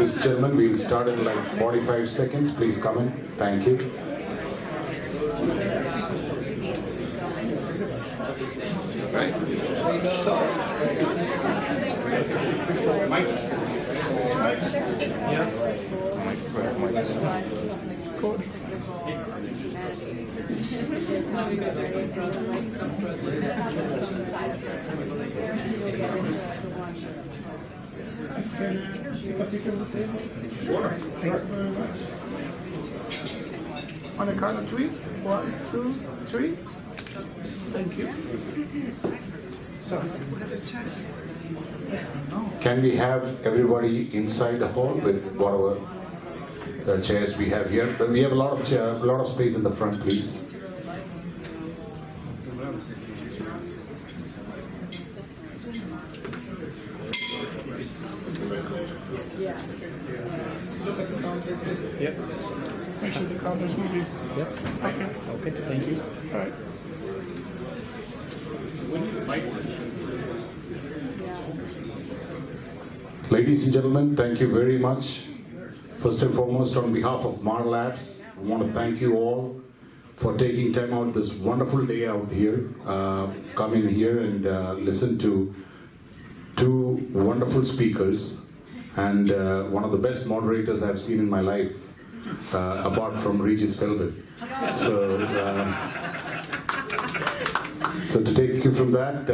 Ladies and gentlemen, we'll start in like 45 seconds. Please come in. Thank you. Right. Mike. Yeah. Cool. Sure. Thank you very much. On the count of 3. 1, 2, 3. Thank you. So. Can we have everybody inside the hall with whatever chairs we have here? We have a lot of space in the front, please. Look at the counter. Yep. Make sure the counter's moving. Yep. Okay. Okay, thank you. All right. Ladies and gentlemen, thank you very much. First and foremost, on behalf of Marlabs, I want to thank you all for taking time out this wonderful day out here, come in here and listen to two wonderful speakers and one of the best moderators I've seen in my life, apart from Regis Philbin. So to take you from that,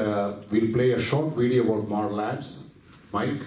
we'll play a short video about Marlabs. Mike?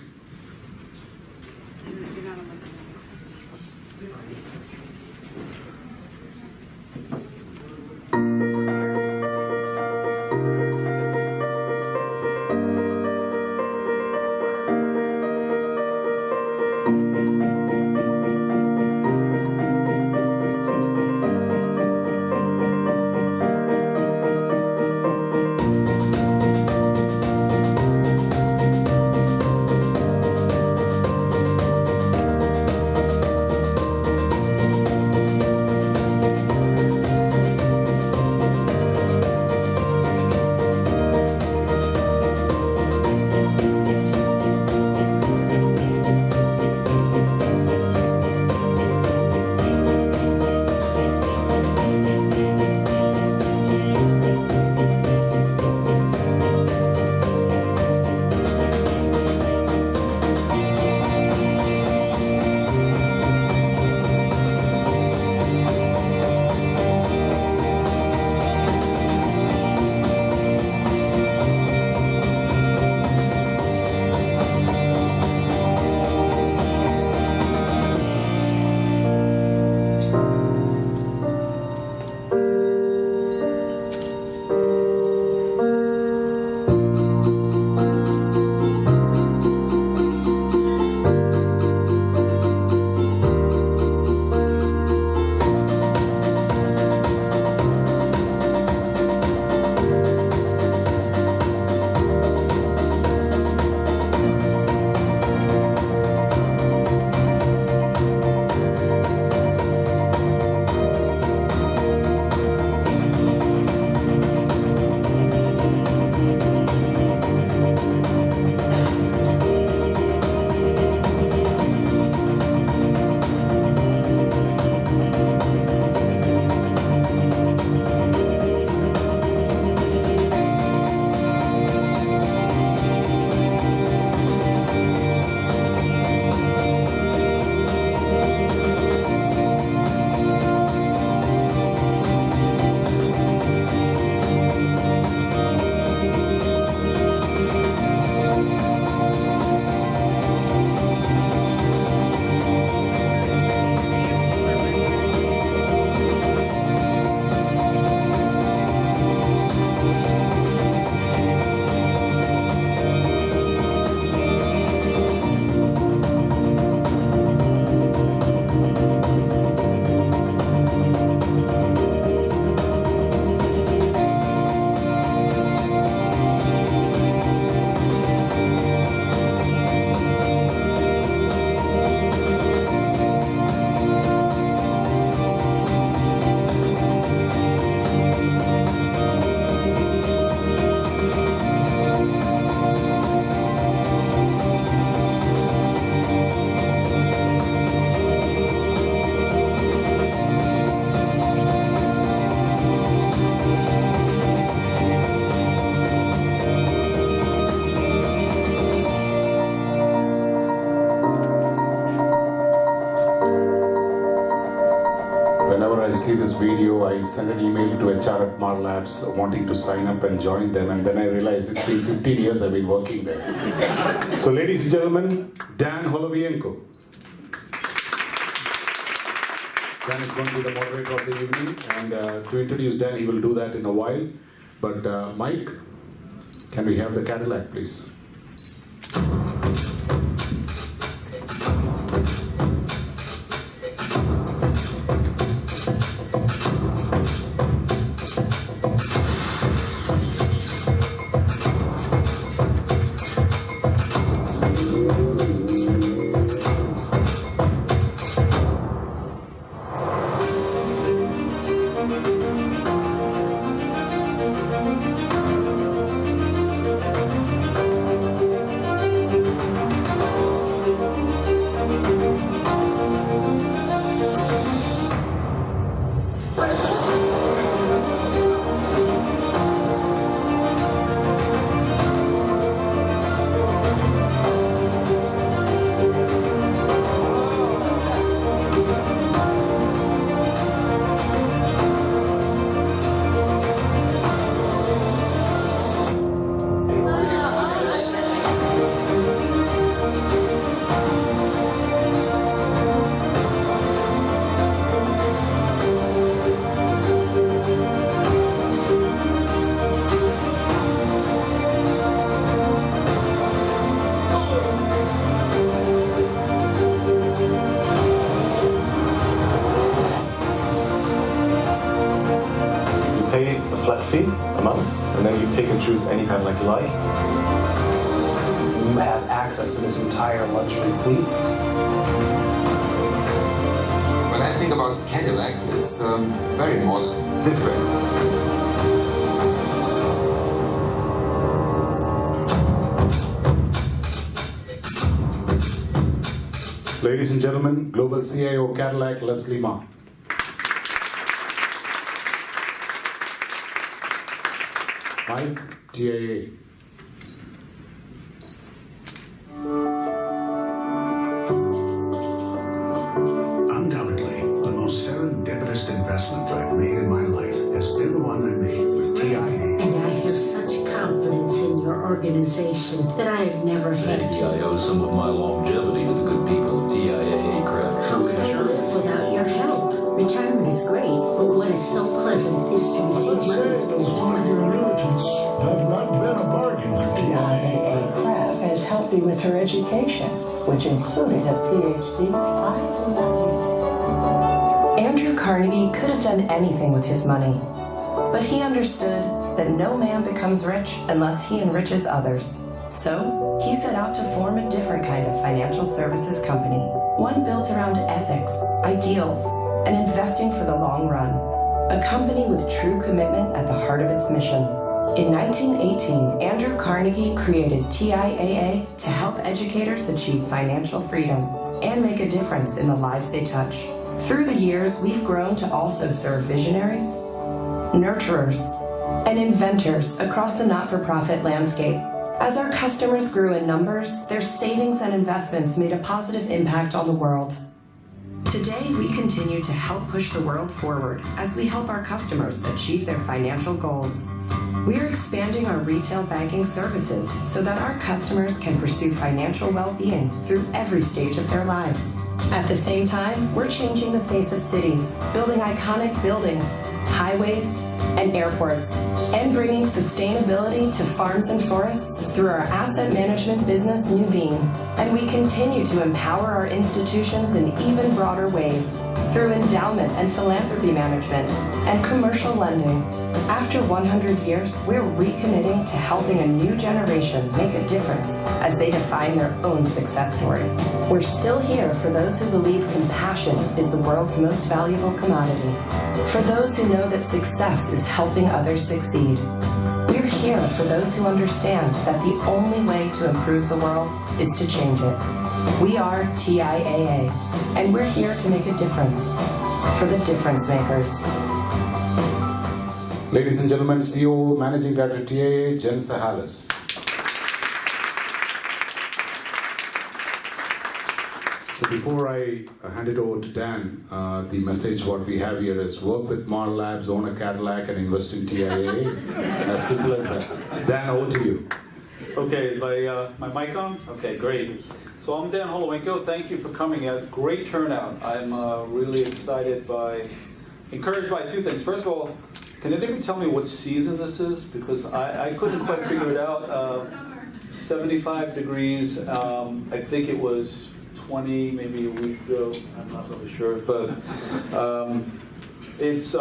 whenever I see this video, I send an email to HR at Marlabs wanting to sign up and join them, and then I realize it's been 15 years I've been working there. So ladies and gentlemen, Dan Holovienko. Dan is going to be the moderator of the evening, and to introduce Dan, he will do that in a while. But Mike, can we have the Cadillac, please? Fee a month, and then you pick and choose any Cadillac you like. You have access to this entire luxury fleet. When I think about Cadillac, it's very modern, different. Ladies and gentlemen, Global CIO Cadillac, Lesley Ma. Mike, Tiaa. Undoubtedly, the most serendipitous investment I've made in my life has been the one I made with Tiaa. And I have such confidence in your organization that I have never had Maybe to. I owe some of my longevity to the good people of Tiaa Craft. How can I live without your help? Retirement is great, but what is so pleasant is to receive money One of your annuities have not been a bargain with Tiaa Craft has helped me with her education, which included a PhD. Andrew Carnegie could have done anything with his money, but he understood that no man becomes rich unless he enriches others. So he set out to form a different kind of financial services company, one built around ethics, ideals, and investing for the long run. A company with true commitment at the heart of its mission. In 1918, Andrew Carnegie created TIAA to help educators achieve financial freedom and make a difference in the lives they touch. Through the years, we've grown to also serve visionaries, nurturers, and inventors across the not-for-profit landscape. As our customers grew in numbers, their savings and investments made a positive impact on the world. Today, we continue to help push the world forward as we help our customers achieve their financial goals. We're expanding our retail banking services so that our customers can pursue financial well-being through every stage of their lives. At the same time, we're changing the face of cities, building iconic buildings, highways, and airports, and bringing sustainability to farms and forests through our asset management business, Nuveen. And we continue to empower our institutions in even broader ways through endowment and philanthropy management and commercial lending. After 100 years, we're recommitting to helping a new generation make a difference as they define their own success story. We're still here for those who believe compassion is the world's most valuable commodity, for those who know that success is helping others succeed. We're here for those who understand that the only way to improve the world is to change it. We are TIAA, and we're here to make a difference for the difference makers. Ladies and gentlemen, CEO, Managing Director Tiaa, Jen Tsahalis. So before I hand it over to Dan, the message what we have here is work with Marlabs, own a Cadillac, and invest in TIAA. As simple as that. Dan, over to you. Okay, is my mic on? Okay, great. So I'm Dan Holowenko. Thank you for coming. Great turnout. I'm really encouraged by two things. First of all, can anybody tell me what season this is? Because I couldn't quite figure it out. 75 degrees. I think it was 20, maybe a week ago. I'm not really sure, but it's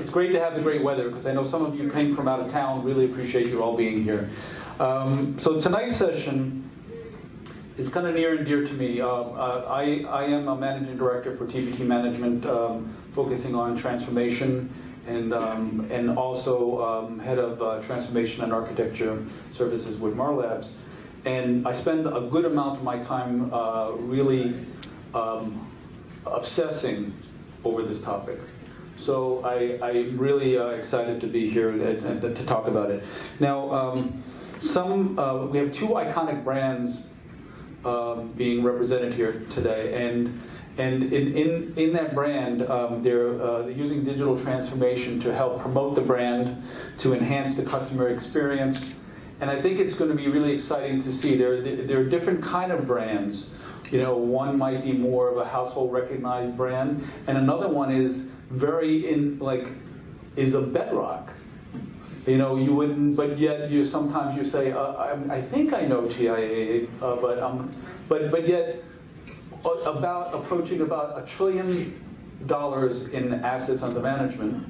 great to have the great weather because I know some of you came from out of town. Really appreciate you all being here. So tonight's session is kind of near and dear to me. I am a managing director for TPT Management, focusing on transformation and also head of transformation and architecture services with Marlabs. And I spend a good amount of my time really obsessing over this topic. So I'm really excited to be here to talk about it. Now, we have two iconic brands being represented here today, and in that brand, they're using digital transformation to help promote the brand, to enhance the customer experience. And I think it's going to be really exciting to see. There are different kind of brands. You know, one might be more of a household recognized brand, and another one is is a bedrock. You know, you wouldn't, but yet sometimes you say, I think I know TIAA, but yet approaching about $1 trillion in assets under management.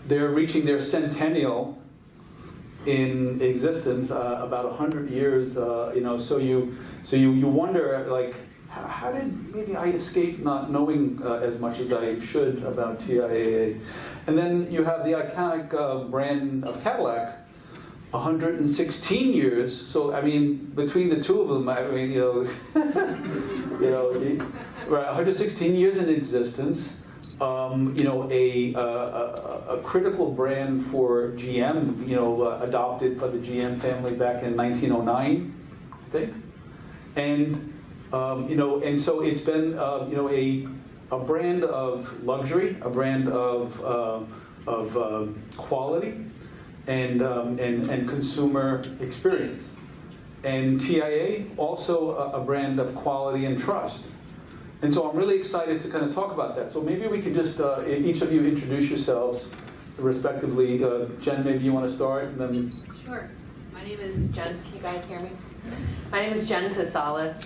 They're reaching their centennial in existence, about 100 years. So you wonder, like, how did maybe I escape not knowing as much as I should about TIAA? And then you have the iconic brand of Cadillac, 116 years. So I mean, between the two of them, I mean, right, 116 years in existence. A critical brand for GM, adopted by the GM family back in 1909, I think. And so it's been, a brand of luxury, a brand of quality, and consumer experience. And TIA also a brand of quality and trust. And so I'm really excited to kind of talk about that. So maybe we could just, each of you introduce yourselves respectively. Jen, maybe you want to start? And then. Sure. My name is Jen. Can you guys hear me? My name is Jen Tsahalis,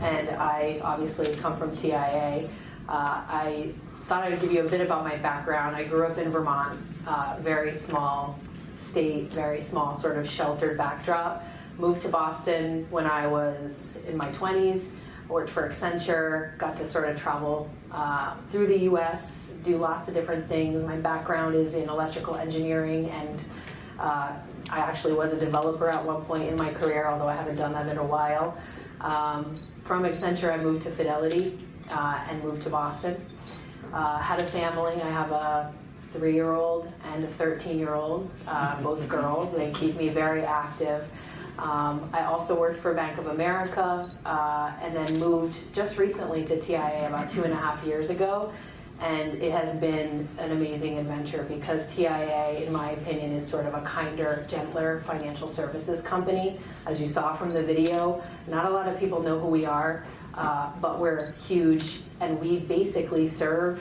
and I obviously come from TIA. I thought I'd give you a bit about my background. I grew up in Vermont, very small state, very small sort of sheltered backdrop. Moved to Boston when I was in my 20s. Worked for Accenture, got to sort of travel through the US, do lots of different things. My background is in electrical engineering, and I actually was a developer at one point in my career, although I haven't done that in a while. From Accenture, I moved to Fidelity and moved to Boston. Had a family. I have a 3-year-old and a 13-year-old, both girls. They keep me very active. I also worked for Bank of America and then moved just recently to TIA about 2.5 years ago. And it has been an amazing adventure because TIA, in my opinion, is sort of a kinder, gentler financial services company. As you saw from the video, not a lot of people know who we are, but we're huge, and we basically serve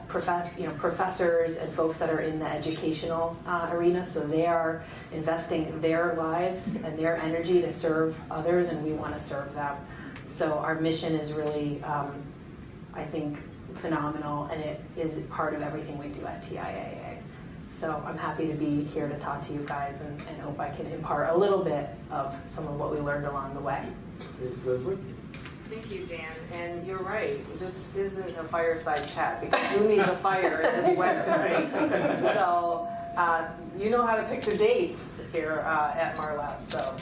professors and folks that are in the educational arena. So they are investing their lives and their energy to serve others, and we want to serve them. So our mission is really, I think, phenomenal, and it is part of everything we do at TIAA. So I'm happy to be here to talk to you guys and hope I can impart a little bit of some of what we learned along the way. Thank you, Dan. And you're right. This isn't a fireside chat because who needs a fire in this weather, right? So you know how to pick the dates here at Marlabs. So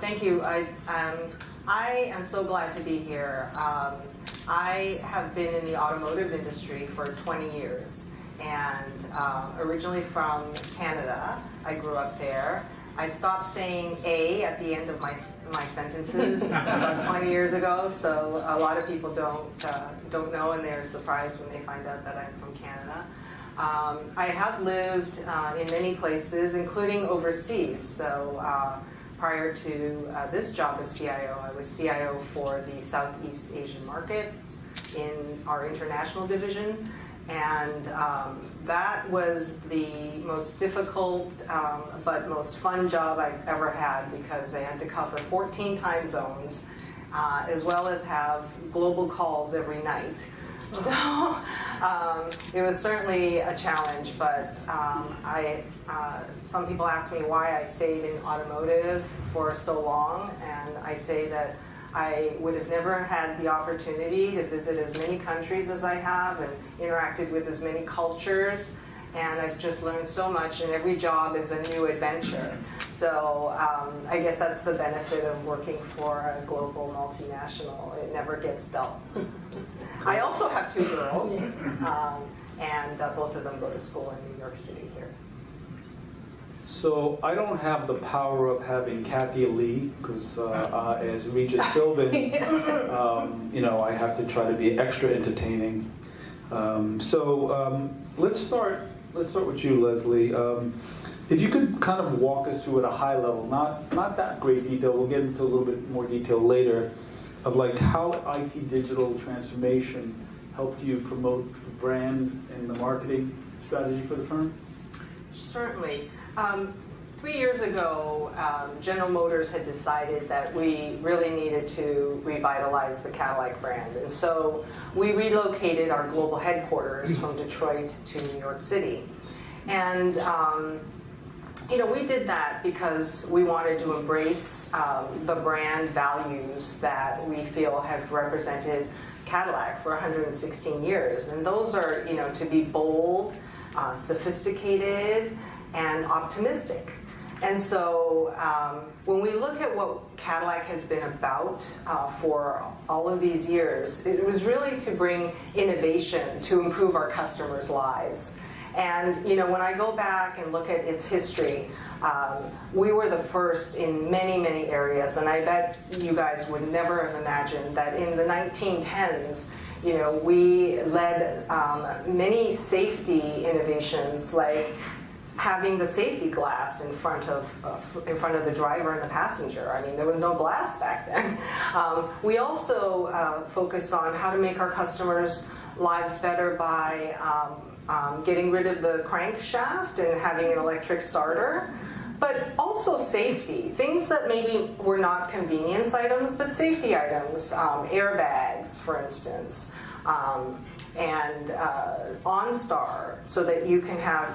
thank you. I am so glad to be here. I have been in the automotive industry for 20 years, and originally from Canada. I grew up there. I stopped saying A at the end of my sentences about 20 years ago, so a lot of people don't know, and they're surprised when they find out that I'm from Canada. I have lived in many places, including overseas. So prior to this job as CIO, I was CIO for the Southeast Asian market in our international division. And that was the most difficult but most fun job I've ever had, because I had to cover 14 time zones, as well as have global calls every night. So it was certainly a challenge, but some people ask me why I stayed in automotive for so long, and I say that I would have never had the opportunity to visit as many countries as I have and interacted with as many cultures, and I've just learned so much, and every job is a new adventure. So I guess that's the benefit of working for a global multinational. It never gets dull. I also have 2 girls, and both of them go to school in New York City here. So I don't have the power of having Kathy Lee, because as Regis Philbin, I have to try to be extra entertaining. Let's start with you, Lesley. If you could kind of walk us through at a high level, not that great detail, we'll get into a little bit more detail later, of like how IT digital transformation helped you promote the brand and the marketing strategy for the firm? Certainly. 3 years ago, General Motors had decided that we really needed to revitalize the Cadillac brand. And so we relocated our global headquarters from Detroit to New York City. And we did that because we wanted to embrace the brand values that we feel have represented Cadillac for 116 years. And those are, to be bold, sophisticated, and optimistic. And so when we look at what Cadillac has been about for all of these years, it was really to bring innovation to improve our customers' lives. And when I go back and look at its history, we were the first in many, many areas, and I bet you guys would never have imagined that in the 1910s, we led many safety innovations, like having the safety glass in front of the driver and the passenger. I mean, there was no glass back then. We also focused on how to make our customers' lives better by getting rid of the crankshaft and having an electric starter, but also safety. Things that maybe were not convenience items, but safety items, airbags, for instance, and OnStar, so that you can have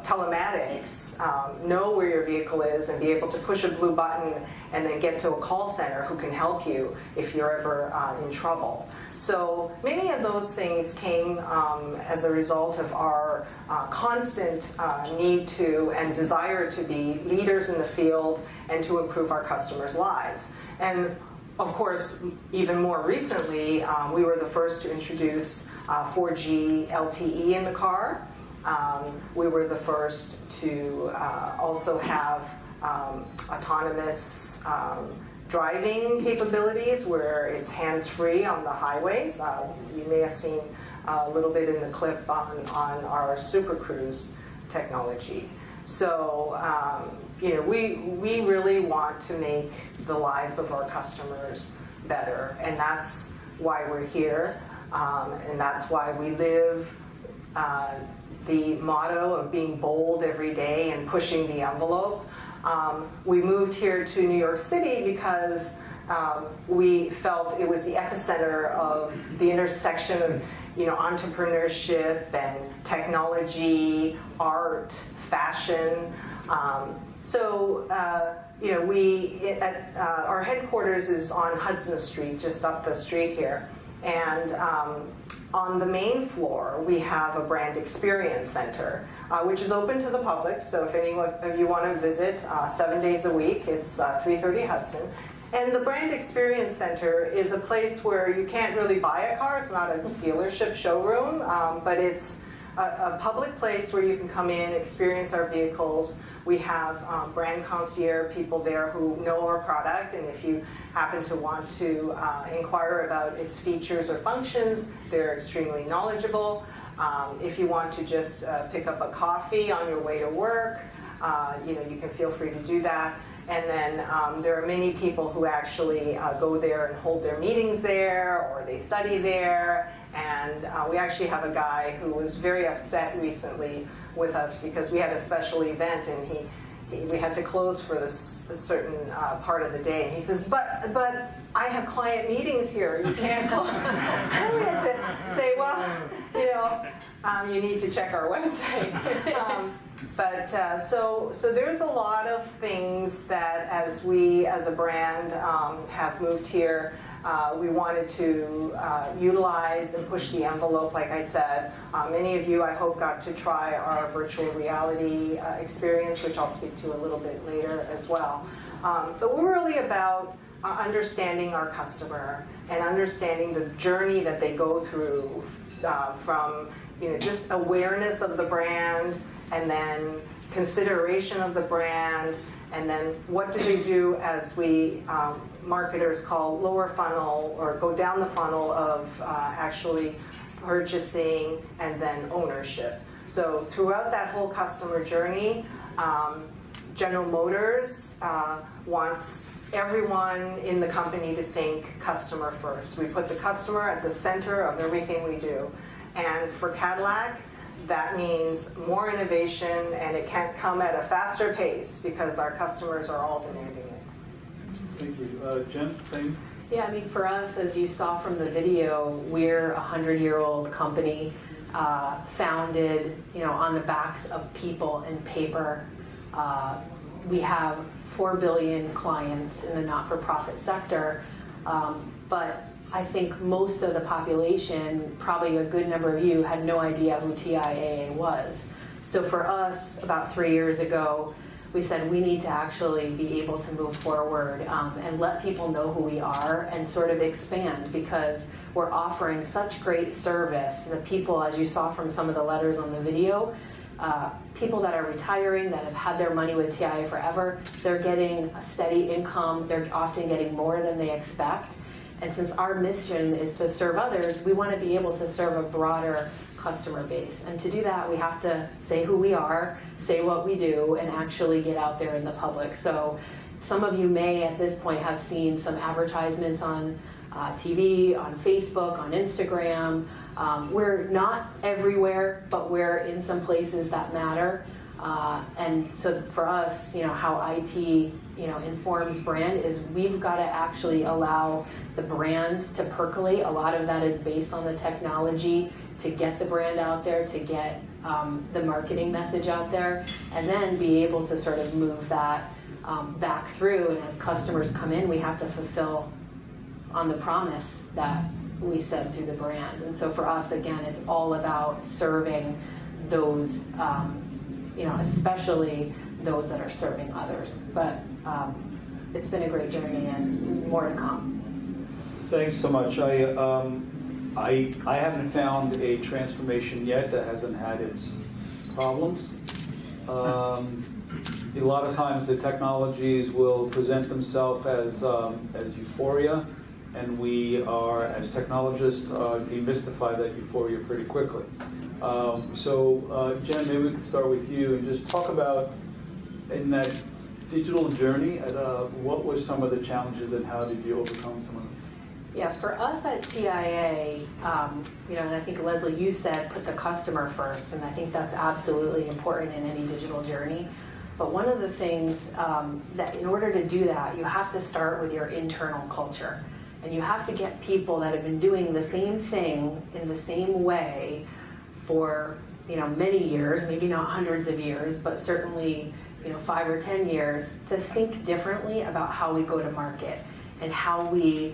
telematics, know where your vehicle is, and be able to push a blue button and then get to a call center who can help you if you're ever in trouble. So many of those things came as a result of our constant need to and desire to be leaders in the field and to improve our customers' lives. And of course, even more recently, we were the first to introduce 4G LTE in the car. We were the first to also have autonomous driving capabilities where it's hands-free on the highways. You may have seen a little bit in the clip on our Super Cruise technology. So, we really want to make the lives of our customers better, and that's why we're here, and that's why we live the motto of being bold every day and pushing the envelope. We moved here to New York City because we felt it was the epicenter of the intersection of entrepreneurship and technology, art, fashion. Our headquarters is on Hudson Street, just up the street here. And on the main floor, we have a brand experience center, which is open to the public. So if any of you want to visit 7 days a week, it's 330 Hudson. And the Brand Experience Center is a place where you can't really buy a car. It's not a dealership showroom, but it's a public place where you can come in, experience our vehicles. We have brand concierge people there who know our product, and if you happen to want to inquire about its features or functions, they're extremely knowledgeable. If you want to just pick up a coffee on your way to work, you can feel free to do that. And then there are many people who actually go there and hold their meetings there, or they study there. And we actually have a guy who was very upset recently with us because we had a special event and we had to close for a certain part of the day. And he says, but I have client meetings here. You can't close. And we had to say, well, you need to check our website. So there's a lot of things that as we as a brand have moved here, we wanted to utilize and push the envelope, like I said. Many of you, I hope, got to try our virtual reality experience, which I'll speak to a little bit later as well. But we're really about understanding our customer and understanding the journey that they go through from just awareness of the brand, and then consideration of the brand, and then what do they do as we marketers call lower funnel, or go down the funnel of actually purchasing and then ownership. So throughout that whole customer journey, General Motors wants everyone in the company to think customer first. We put the customer at the center of everything we do. And for Cadillac, that means more innovation, and it can't come at a faster pace because our customers are all demanding it. Thank you. Jen, same? Yeah, I mean, for us, as you saw from the video, we're a 100-year-old company founded, on the backs of people and paper. We have 4 billion clients in the not-for-profit sector, but I think most of the population, probably a good number of you, had no idea who TIAA was. So for us, about 3 years ago, we said we need to actually be able to move forward and let people know who we are and sort of expand, because we're offering such great service. The people, as you saw from some of the letters on the video, people that are retiring, that have had their money with TIA forever, they're getting a steady income. They're often getting more than they expect. And since our mission is to serve others, we want to be able to serve a broader customer base. And to do that, we have to say who we are, say what we do, and actually get out there in the public. So some of you may at this point have seen some advertisements on TV, on Facebook, on Instagram. We're not everywhere, but we're in some places that matter. And so for us, how IT, informs brand is we've got to actually allow the brand to percolate. A lot of that is based on the technology to get the brand out there, to get the marketing message out there, and then be able to sort of move that back through. And as customers come in, we have to fulfill on the promise that we said through the brand. And so for us, again, it's all about serving those, especially those that are serving others. But it's been a great journey and more to come. Thanks so much. I haven't found a transformation yet that hasn't had its problems. A lot of times the technologies will present themselves as euphoria, and we are, as technologists, demystify that euphoria pretty quickly. Jen, maybe we can start with you and just talk about, in that digital journey, what were some of the challenges and how did you overcome some of them? Yeah, for us at TIA, and I think Lesley, you said put the customer first, and I think that's absolutely important in any digital journey. But one of the things that in order to do that, you have to start with your internal culture. And you have to get people that have been doing the same thing in the same way for many years, maybe not hundreds of years, but certainly 5 or 10 years, to think differently about how we go to market and how we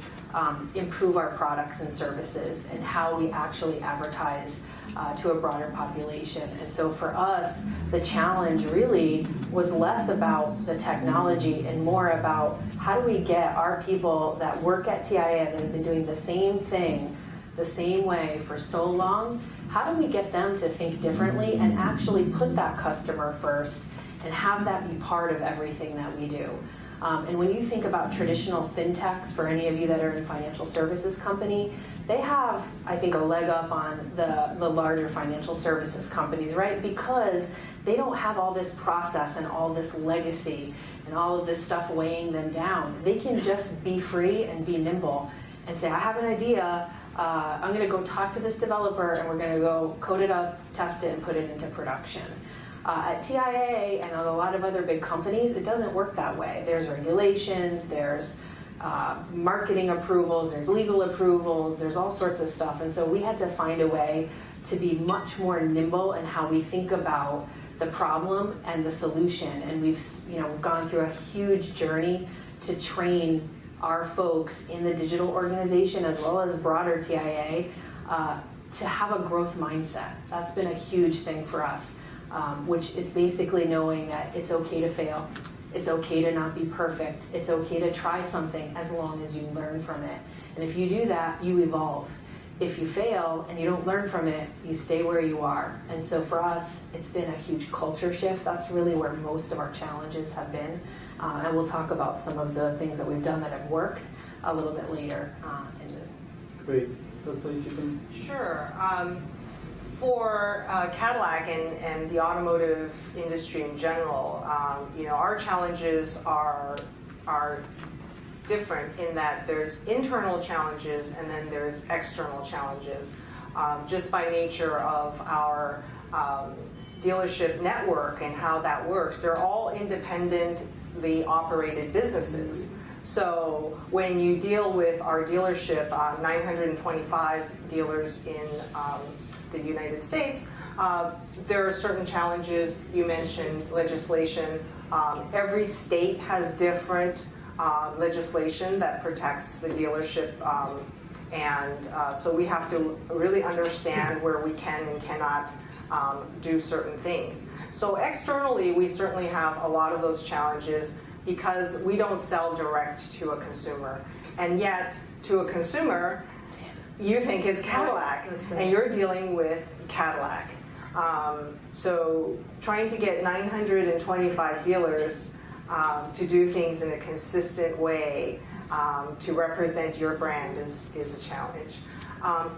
improve our products and services and how we actually advertise to a broader population. And so for us, the challenge really was less about the technology and more about how do we get our people that work at TIA that have been doing the same thing the same way for so long, how do we get them to think differently and actually put that customer first and have that be part of everything that we do? And when you think about traditional fintechs, for any of you that are in financial services company, they have, I think, a leg up on the larger financial services companies, right? Because they don't have all this process and all this legacy and all of this stuff weighing them down. They can just be free and be nimble and say, I have an idea, I'm gonna go talk to this developer and we're gonna go code it up, test it, and put it into production. At Tiaa and a lot of other big companies, it doesn't work that way. There's regulations, there's marketing approvals, there's legal approvals, there's all sorts of stuff. And so we had to find a way to be much more nimble in how we think about the problem and the solution. And we've gone through a huge journey to train our folks in the digital organization as well as broader Tiaa to have a growth mindset. That's been a huge thing for us, which is basically knowing that it's okay to fail. It's okay to not be perfect. It's okay to try something as long as you learn from it. And if you do that, you evolve. If you fail and you don't learn from it, you stay where you are. And so for us, it's been a huge culture shift. That's really where most of our challenges have been. And we'll talk about some of the things that we've done that have worked a little bit later. Great. Lesley, you can... Sure. For Cadillac and the automotive industry in general, our challenges are different in that there's internal challenges and then there's external challenges. Just by nature of our dealership network and how that works, they're all independently operated businesses. So when you deal with our dealership, 925 dealers in the United States, there are certain challenges. You mentioned legislation. Every state has different legislation that protects the dealership, and so we have to really understand where we can and cannot do certain things. So externally, we certainly have a lot of those challenges because we don't sell direct to a consumer, and yet to a consumer, you think it's Cadillac, and you're dealing with Cadillac. So trying to get 925 dealers to do things in a consistent way to represent your brand is a challenge.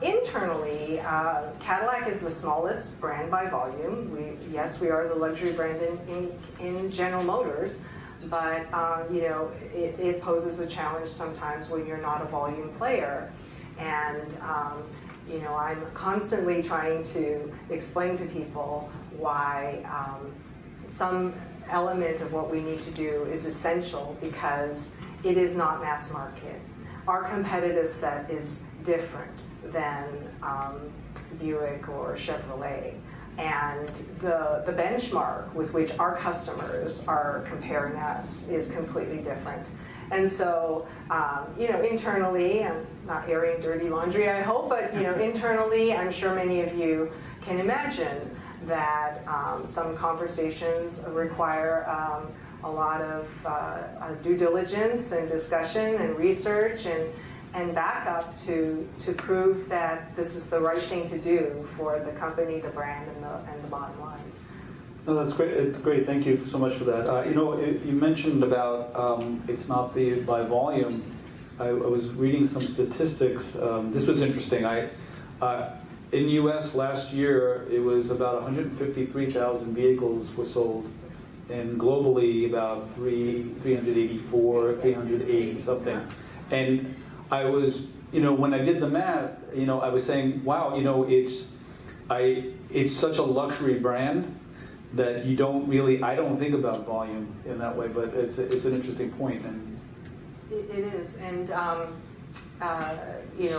Internally, Cadillac is the smallest brand by volume. Yes, we are the luxury brand in General Motors, but it poses a challenge sometimes when you're not a volume player. And I'm constantly trying to explain to people why some element of what we need to do is essential because it is not mass market. Our competitive set is different than Buick or Chevrolet. And the benchmark with which our customers are comparing us is completely different. And so, internally, I'm not airing dirty laundry, I hope, but, internally, I'm sure many of you can imagine that some conversations require a lot of due diligence and discussion and research and backup to prove that this is the right thing to do for the company, the brand, and the bottom line. No, that's great. It's great. Thank you so much for that. You mentioned about it's not by volume. I was reading some statistics. This was interesting. In U.S. last year, it was about 153,000 vehicles were sold, and globally about 384, 380 something. And I was, when I did the math, I was saying, wow, it's such a luxury brand that I don't think about volume in that way, but it's an interesting point. And it is, and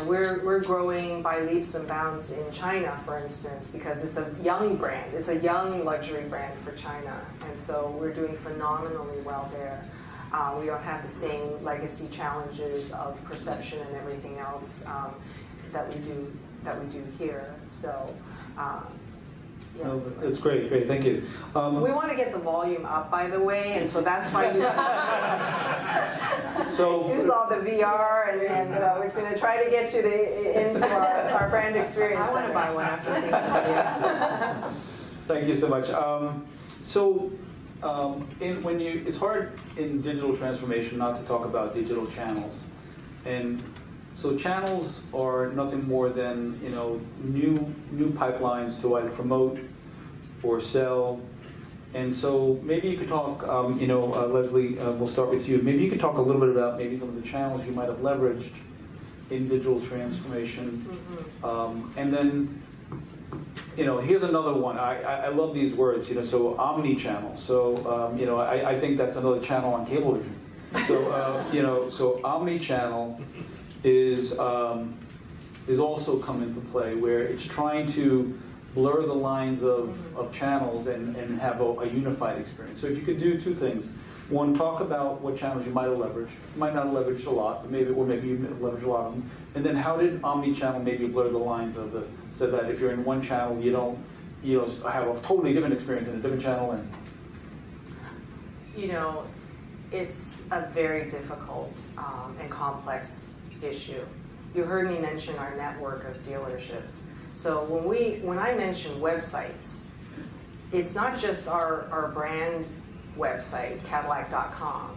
we're growing by leaps and bounds in China, for instance, because it's a young brand. It's a young luxury brand for China, and so we're doing phenomenally well there. We don't have the same legacy challenges of perception and everything else that we do here. So Yeah. No, it's great, thank you. We want to get the volume up, by the way, and so that's why you saw the VR, and we're going to try to get you into our brand experience. I want to buy one after seeing the video. Thank you so much. It's hard in digital transformation not to talk about digital channels, and so channels are nothing more than new pipelines to either promote or sell. And so maybe you could talk, Lesley, we'll start with you. Maybe you could talk a little bit about maybe some of the channels you might have leveraged in digital transformation, and then. Here's another one. I love these words. So omni-channel. So I think that's another channel on cablevision. So so omni-channel is also come into play, where it's trying to blur the lines of channels and have a unified experience. So if you could do two things. One, talk about what channels you might have leveraged. You might not have leveraged a lot, but maybe you leveraged a lot of them. And then how did omni-channel maybe blur the lines of so that if you're in one channel, you don't have a totally different experience in a different channel? And it's a very difficult and complex issue. You heard me mention our network of dealerships. So when I mention websites, it's not just our brand website, Cadillac.com.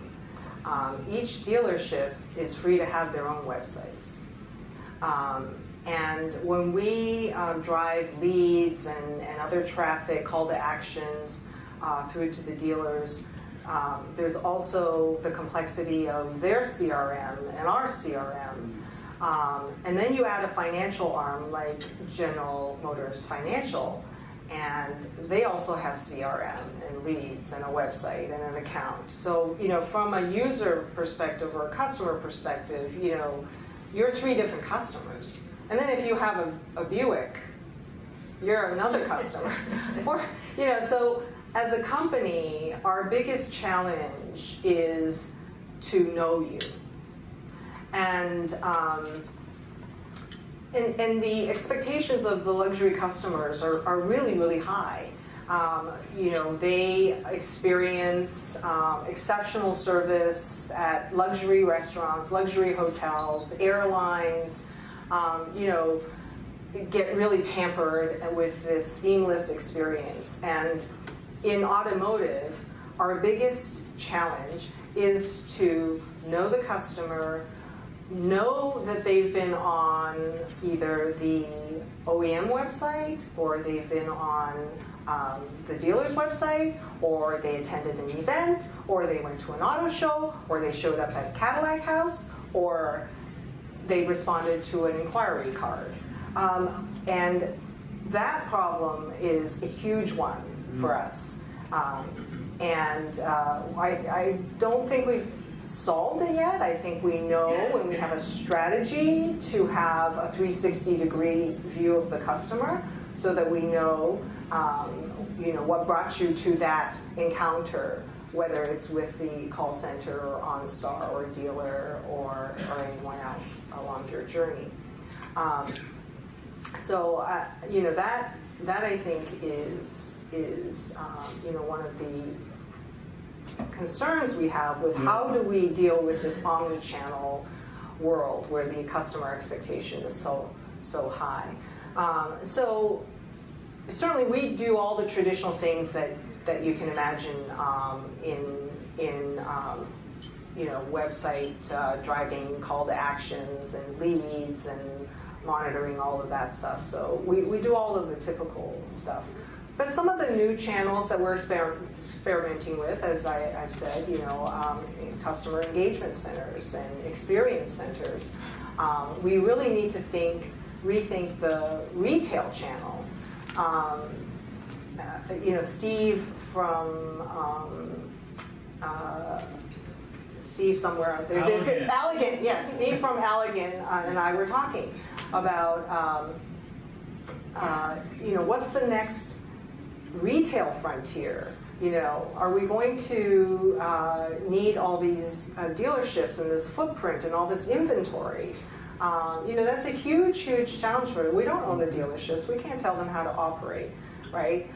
Each dealership is free to have their own websites. And when we drive leads and other traffic, call to actions through to the dealers, there's also the complexity of their CRM and our CRM. And then you add a financial arm like General Motors Financial, and they also have CRM and leads and a website and an account. So, from a user perspective or a customer perspective, you're three different customers. And then if you have a Buick, you're another customer. So as a company, our biggest challenge is to know you. And the expectations of the luxury customers are really, really high. They experience exceptional service at luxury restaurants, luxury hotels, airlines, get really pampered with this seamless experience. And in automotive, our biggest challenge is to know the customer, know that they've been on either the OEM website, or they've been on the dealer's website, or they attended an event, or they went to an auto show, or they showed up at Cadillac House, or they responded to an inquiry card. And that problem is a huge one for us. And I don't think we've solved it yet. I think we know, and we have a strategy to have a 360-degree view of the customer, so that we know, what brought you to that encounter, whether it's with the call center or OnStar or dealer or anyone else along your journey. That I think is one of the concerns we have with how do we deal with this omni-channel world where the customer expectation is so high. So certainly we do all the traditional things that you can imagine in website driving call to actions and leads and monitoring all of that stuff. So we do all of the typical stuff. But some of the new channels that we're experimenting with, as I've said, customer engagement centers and experience centers, we really need to rethink the retail channel. Steve from Steve somewhere out there. Allegan, yes, Steve from Allegan and I were talking about what's the next retail frontier? Are we going to need all these dealerships and this footprint and all this inventory? That's a huge, huge challenge for us. We don't own the dealerships. We can't tell them how to operate. right?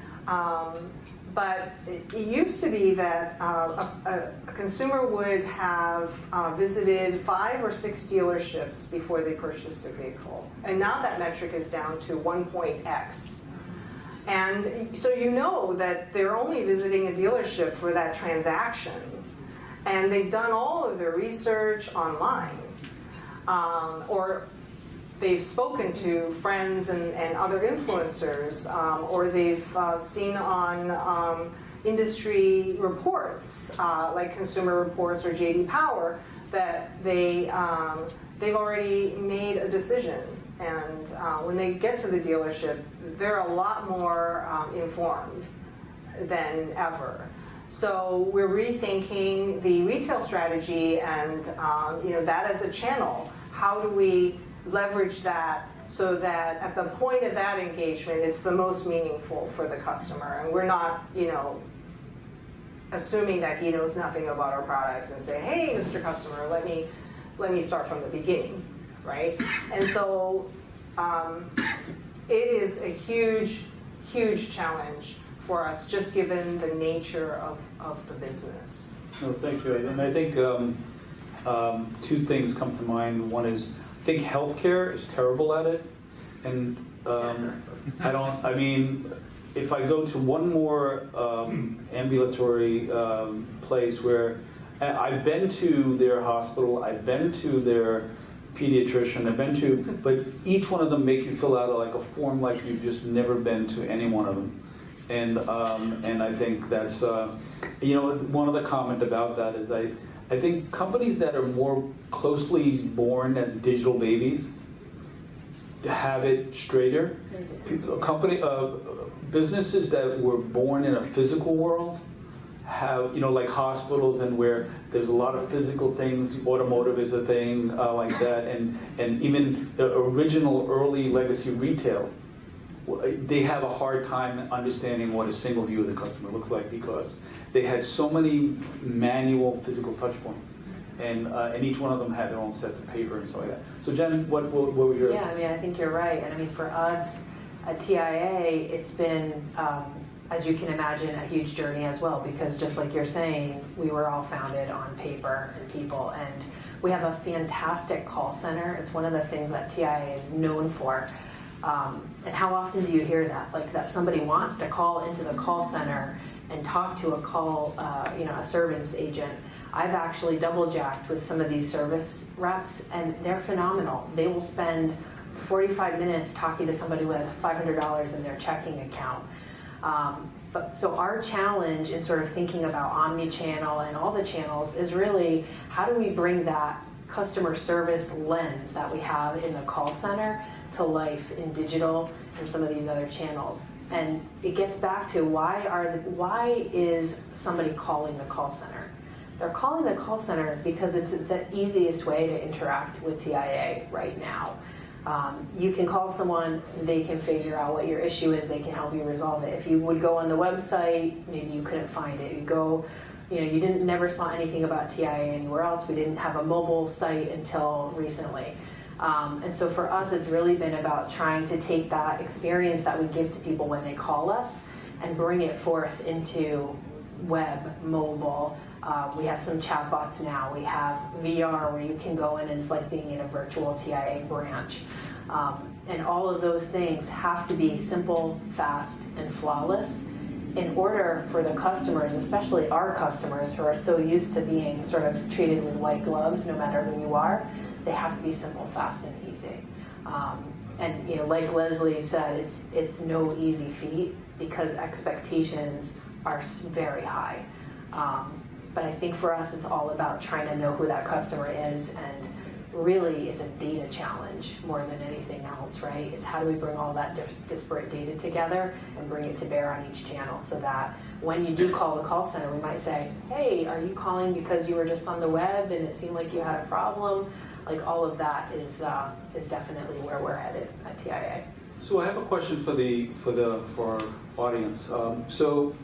But it used to be that a consumer would have visited 5 or 6 dealerships before they purchased a vehicle. And now that metric is down to 1.x. And so you know that they're only visiting a dealership for that transaction. And they've done all of their research online. Or they've spoken to friends and other influencers, or they've seen on industry reports, like Consumer Reports or J.D. Power, that they've already made a decision. And when they get to the dealership, they're a lot more informed than ever. So we're rethinking the retail strategy and that as a channel. How do we leverage that so that at the point of that engagement, it's the most meaningful for the customer, and we're not, assuming that he knows nothing about our products and say, "Hey, Mr. Customer, let me start from the beginning," right? And so it is a huge, huge challenge for us, just given the nature of the business. No, thank you. And I think 2 things come to mind. One is, I think healthcare is terrible at it, and if I go to one more ambulatory place where I've been to their hospital, I've been to their pediatrician, but each one of them make you fill out like a form like you've just never been to any one of them. And I think that's, one of the comment about that is I think companies that are more closely born as digital babies have it straighter. Businesses that were born in a physical world have, like hospitals and where there's a lot of physical things. Automotive is a thing like that, and even the original early legacy retail. They have a hard time understanding what a single view of the customer looks like because they had so many manual physical touch points, and each one of them had their own sets of paper and stuff like that. So Jen, what was your? Yeah, I think you're right, and for us at TIA, it's been, as you can imagine, a huge journey as well, because just like you're saying, we were all founded on paper and people, and we have a fantastic call center. It's one of the things that TIA is known for. And how often do you hear that? Like that somebody wants to call into the call center and talk to a service agent. I've actually double-jacked with some of these service reps, and they're phenomenal. They will spend 45 minutes talking to somebody who has $500 in their checking account. So our challenge in sort of thinking about omni-channel and all the channels is really how do we bring that customer service lens that we have in the call center to life in digital and some of these other channels. And it gets back to why is somebody calling the call center? They're calling the call center because it's the easiest way to interact with TIA right now. You can call someone, they can figure out what your issue is, they can help you resolve it. If you would go on the website, maybe you couldn't find it. You never saw anything about TIA anywhere else. We didn't have a mobile site until recently. And so for us, it's really been about trying to take that experience that we give to people when they call us and bring it forth into web, mobile. We have some chatbots now. We have VR where you can go in and it's like being in a virtual TIA branch. And all of those things have to be simple, fast, and flawless in order for the customers, especially our customers who are so used to being sort of treated with white gloves no matter who you are. They have to be simple, fast, and easy. And like Lesley said, it's no easy feat because expectations are very high. But I think for us, it's all about trying to know who that customer is, and really it's a data challenge more than anything else, right? It's how do we bring all that disparate data together and bring it to bear on each channel so that when you do call the call center, we might say, hey, are you calling because you were just on the web and it seemed like you had a problem? Like all of that is definitely where we're headed at TIA. So I have a question for our audience. So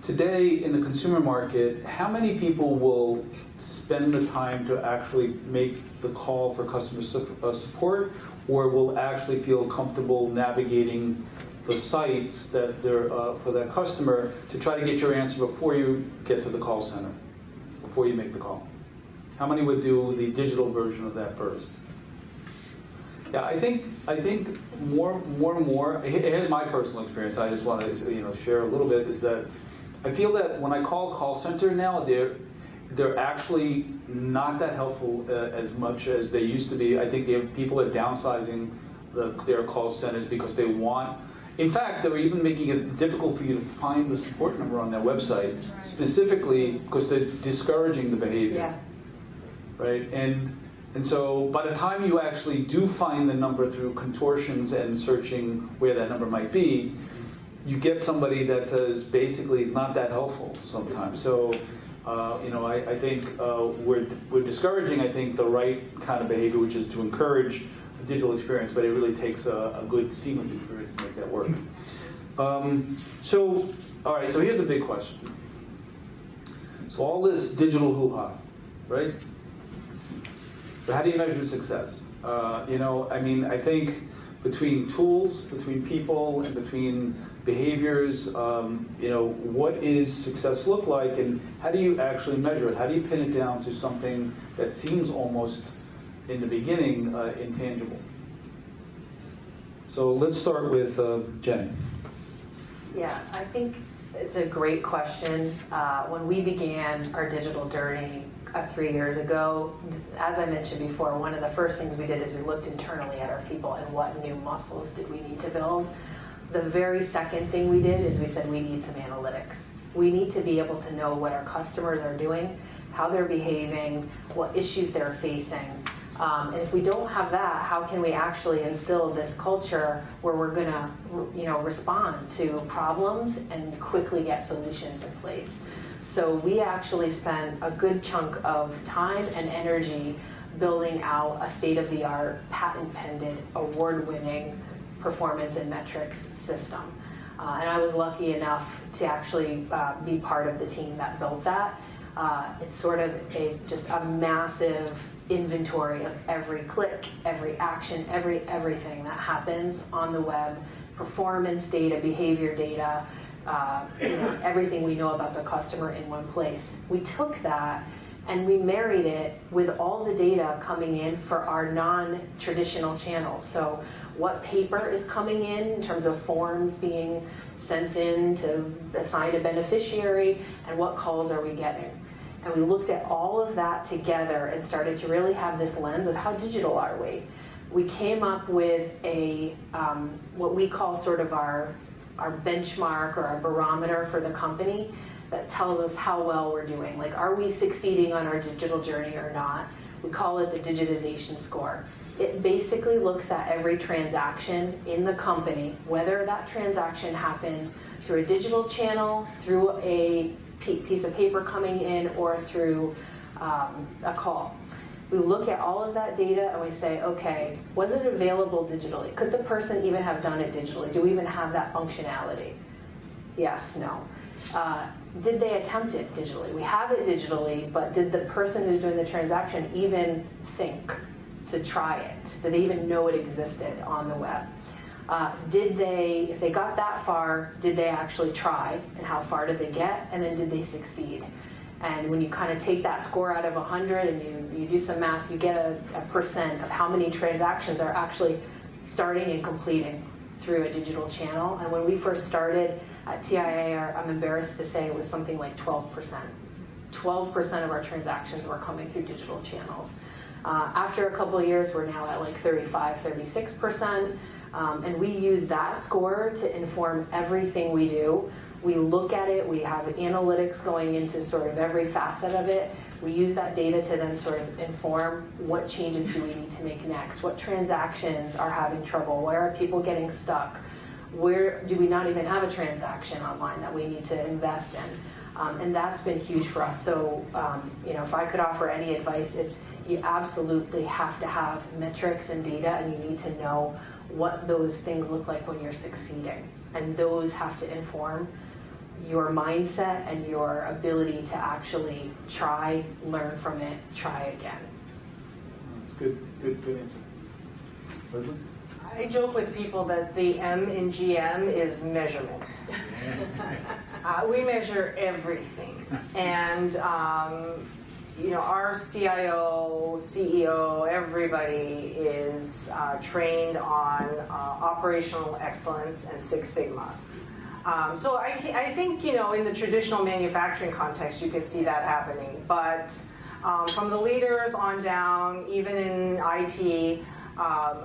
today in the consumer market, how many people will spend the time to actually make the call for customer support, or will actually feel comfortable navigating the sites that they're for that customer to try to get your answer before you get to the call center, before you make the call? How many would do the digital version of that first? Yeah, I think more and more. Here's my personal experience. I just want to share a little bit. Is that I feel that when I call center now, they're actually not that helpful as much as they used to be. I think people are downsizing their call centers because they want. In fact, they were even making it difficult for you to find the support number on their website, specifically because they're discouraging the behavior. Yeah. Right? And so by the time you actually do find the number through contortions and searching where that number might be, you get somebody that says basically it's not that helpful sometimes. So I think we're discouraging, I think, the right kind of behavior, which is to encourage a digital experience, but it really takes a good seamless experience to make that work. All right, so here's the big question. So all this digital hoo-ha, right? So how do you measure success? I think between tools, between people, and between behaviors, what is success look like, and how do you actually measure it? How do you pin it down to something that seems almost, in the beginning, intangible? So let's start with Jen. Yeah, I think it's a great question. When we began our digital journey 3 years ago, as I mentioned before, one of the first things we did is we looked internally at our people and what new muscles did we need to build. The very second thing we did is we said we need some analytics. We need to be able to know what our customers are doing, how they're behaving, what issues they're facing. And if we don't have that, how can we actually instill this culture where we're going to, respond to problems and quickly get solutions in place? So we actually spent a good chunk of time and energy building out a state-of-the-art, patent-pending, award-winning performance and metrics system. And I was lucky enough to actually be part of the team that built that. It's sort of just a massive inventory of every click, every action, everything that happens on the web, performance data, behavior data, everything we know about the customer in one place. We took that and we married it with all the data coming in for our non-traditional channels. So what paper is coming in terms of forms being sent in to assign a beneficiary, and what calls are we getting. And we looked at all of that together and started to really have this lens of how digital are we. We came up with a what we call sort of our benchmark or our barometer for the company that tells us how well we're doing. Like, are we succeeding on our digital journey or not? We call it the Digitisation Score. It basically looks at every transaction in the company, whether that transaction happened through a digital channel, through a piece of paper coming in, or through a call. We look at all of that data and we say, okay, was it available digitally? Could the person even have done it digitally? Do we even have that functionality? Yes, no. Did they attempt it digitally? We have it digitally, but did the person who's doing the transaction even think to try it? Did they even know it existed on the web? If they got that far, did they actually try? And how far did they get? And then did they succeed? And when you kind of take that score out of 100 and you do some math, you get a percent of how many transactions are actually starting and completing through a digital channel. And when we first started at Tiaa, I'm embarrassed to say it was something like 12%. 12% of our transactions were coming through digital channels. After a couple of years, we're now at like 35, 36%. And we use that score to inform everything we do. We look at it, we have analytics going into sort of every facet of it. We use that data to then sort of inform what changes do we need to make next, what transactions are having trouble, where are people getting stuck, where do we not even have a transaction online that we need to invest in. And that's been huge for us. So, if I could offer any advice, it's you absolutely have to have metrics and data, and you need to know what those things look like when you're succeeding. And those have to inform your mindset and your ability to actually try, learn from it, try again. That's good answer. Lesley? I joke with people that the M in GM is measurement. We measure everything, and our CIO, CEO, everybody is trained on operational excellence and Six Sigma. So I think, in the traditional manufacturing context, you can see that happening. But from the leaders on down, even in IT,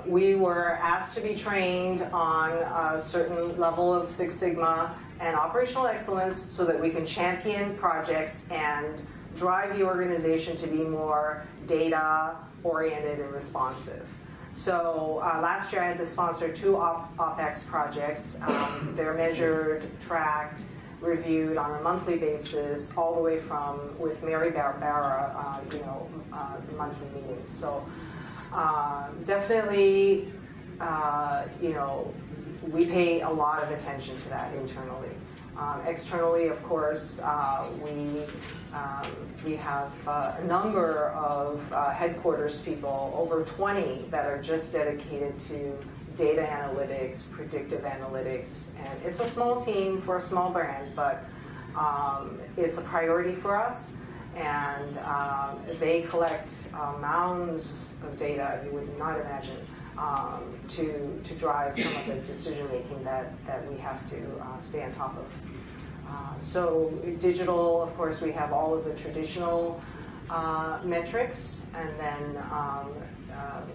we were asked to be trained on a certain level of Six Sigma and operational excellence so that we can champion projects and drive the organization to be more data-oriented and responsive. So last year I had to sponsor 2 OpEx projects. They're measured, tracked, reviewed on a monthly basis, all the way from, with Mary Barra, monthly meetings. So definitely, we pay a lot of attention to that internally. Externally, of course, we have a number of headquarters people, over 20, that are just dedicated to data analytics, predictive analytics, and it's a small team for a small brand, but it's a priority for us, and they collect mounds of data you would not imagine to drive some of the decision making that we have to stay on top of. So digital, of course, we have all of the traditional metrics, and then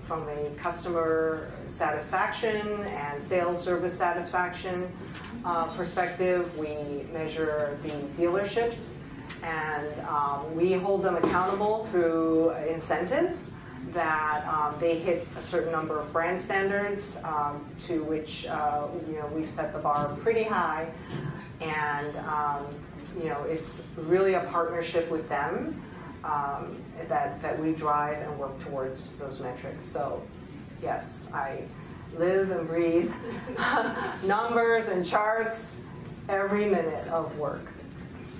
from a customer satisfaction and sales service satisfaction perspective, we measure the dealerships, and we hold them accountable through incentives that they hit a certain number of brand standards to which we've set the bar pretty high, and it's really a partnership with them that we drive and work towards those metrics. So yes, I live and breathe numbers and charts every minute of work.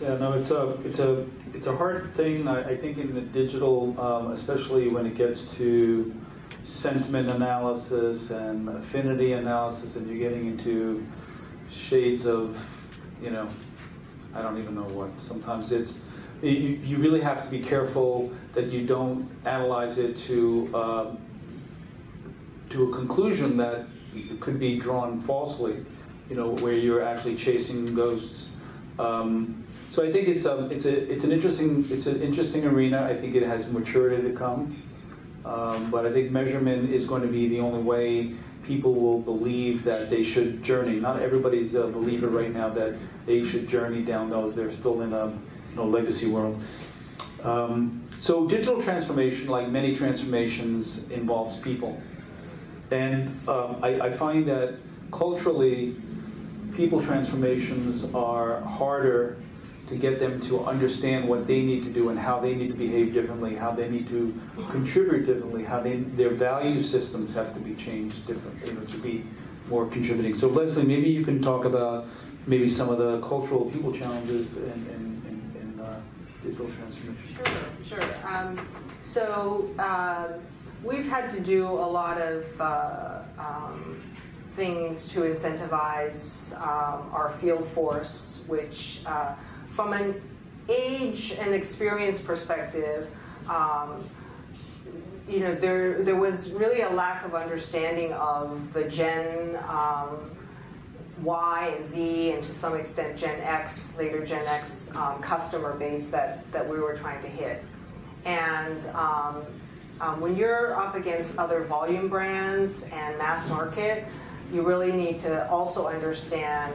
Yeah, no, it's a hard thing. I think in the digital, especially when it gets to sentiment analysis and affinity analysis, and you're getting into shades of, I don't even know what. Sometimes you really have to be careful that you don't analyze it to a conclusion that could be drawn falsely, where you're actually chasing ghosts. So I think it's an interesting arena. I think it has maturity to come, but I think measurement is going to be the only way people will believe that they should journey. Not everybody's a believer right now that they should journey down those. They're still in a legacy world. So digital transformation, like many transformations, involves people, and I find that culturally, people transformations are harder to get them to understand what they need to do and how they need to behave differently, how they need to contribute differently, how their value systems have to be changed differently to be more contributing. So Lesley, maybe you can talk about maybe some of the cultural people challenges in digital transformation. Sure. So we've had to do a lot of things to incentivize our field force, which from an age and experience perspective, there was really a lack of understanding of the Gen Y and Z, and to some extent Gen X, later Gen X customer base that we were trying to hit. And when you're up against other volume brands and mass market, you really need to also understand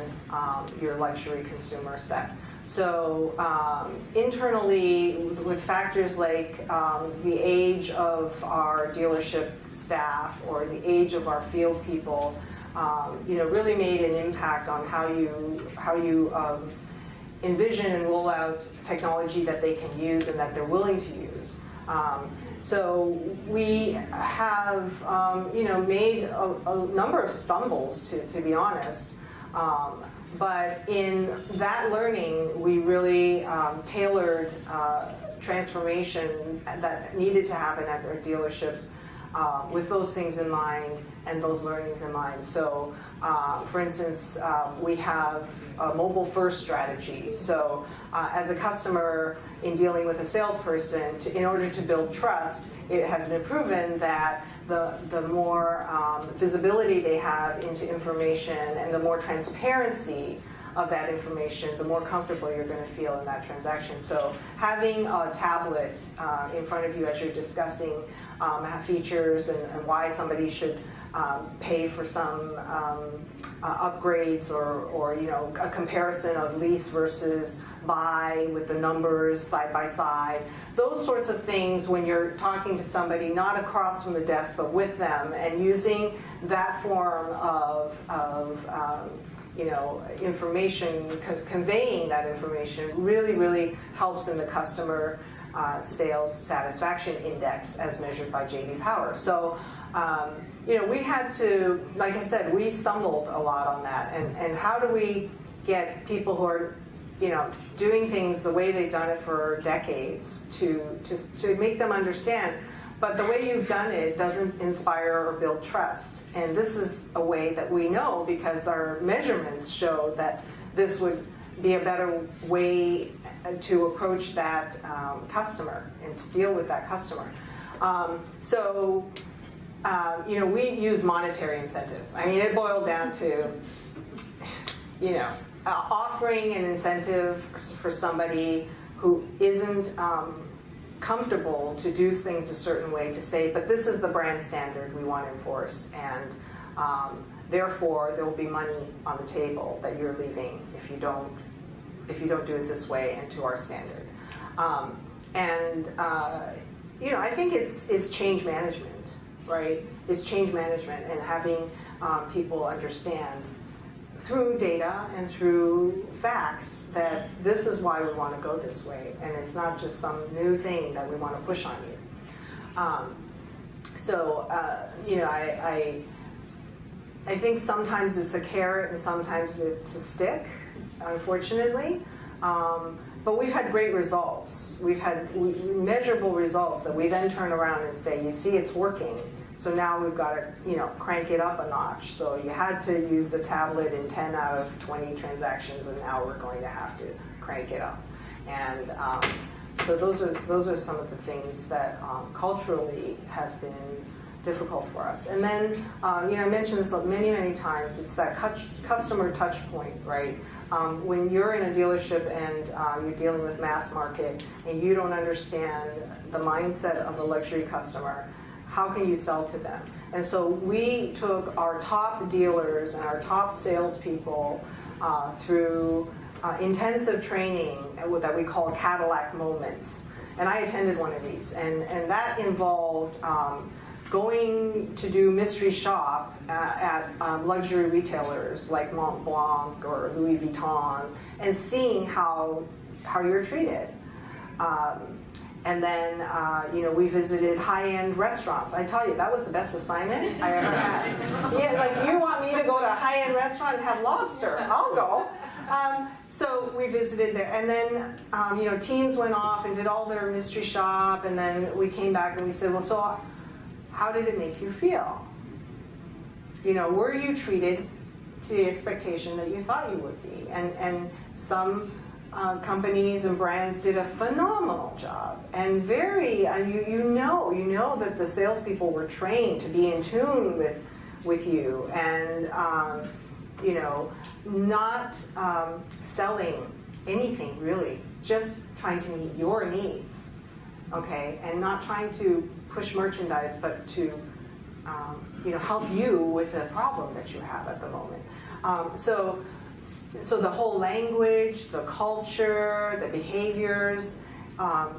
your luxury consumer set. So internally, with factors like the age of our dealership staff or the age of our field people, really made an impact on how you envision and roll out technology that they can use and that they're willing to use. So we have, made a number of stumbles, to be honest. But in that learning, we really tailored transformation that needed to happen at our dealerships with those things in mind and those learnings in mind. So, for instance, we have a mobile-first strategy. So, as a customer in dealing with a salesperson, in order to build trust, it has been proven that the more visibility they have into information and the more transparency of that information, the more comfortable you're going to feel in that transaction. So having a tablet in front of you as you're discussing features and why somebody should pay for some upgrades or a comparison of lease versus buy with the numbers side by side. Those sorts of things when you're talking to somebody not across from the desk but with them and using that form of information, conveying that information really helps in the customer sales satisfaction index as measured by J.D. Power. So, we had to, like I said, we stumbled a lot on that. And how do we get people who are, doing things the way they've done it for decades to make them understand? But the way you've done it doesn't inspire or build trust. And this is a way that we know because our measurements show that this would be a better way to approach that customer and to deal with that customer. We use monetary incentives. I mean, it boiled down to, offering an incentive for somebody who isn't comfortable to do things a certain way to say, but this is the brand standard we want to enforce, and therefore there will be money on the table that you're leaving if you don't do it this way and to our standard. I think it's change management, right? It's change management and having people understand through data and through facts that this is why we want to go this way, and it's not just some new thing that we want to push on you. I think sometimes it's a carrot and sometimes it's a stick, unfortunately. But we've had great results. We've had measurable results that we then turn around and say, you see, it's working. So now we've got to, crank it up a notch. So you had to use the tablet in 10 out of 20 transactions, and now we're going to have to crank it up. And so those are some of the things that culturally have been difficult for us. And then, I mentioned this many times. It's that customer touch point, right? When you're in a dealership and you're dealing with mass market and you don't understand the mindset of the luxury customer, how can you sell to them? And so we took our top dealers and our top salespeople through intensive training that we call Cadillac moments. And I attended one of these, and that involved going to do mystery shop at luxury retailers like Mont Blanc or Louis Vuitton and seeing how you're treated. And then, we visited high-end restaurants. I tell you, that was the best assignment I ever had. Yeah, like, you want me to go to a high-end restaurant and have lobster? I'll go. So we visited there. And then, teams went off and did all their mystery shop. And then we came back and we said, well, so how did it make you feel? Were you treated to the expectation that you thought you would be? And some companies and brands did a phenomenal job, and very you know that the salespeople were trained to be in tune with you, and not selling anything really, just trying to meet your needs, okay, and not trying to push merchandise, but to help you with the problem that you have at the moment. So the whole language, the culture, the behaviors, time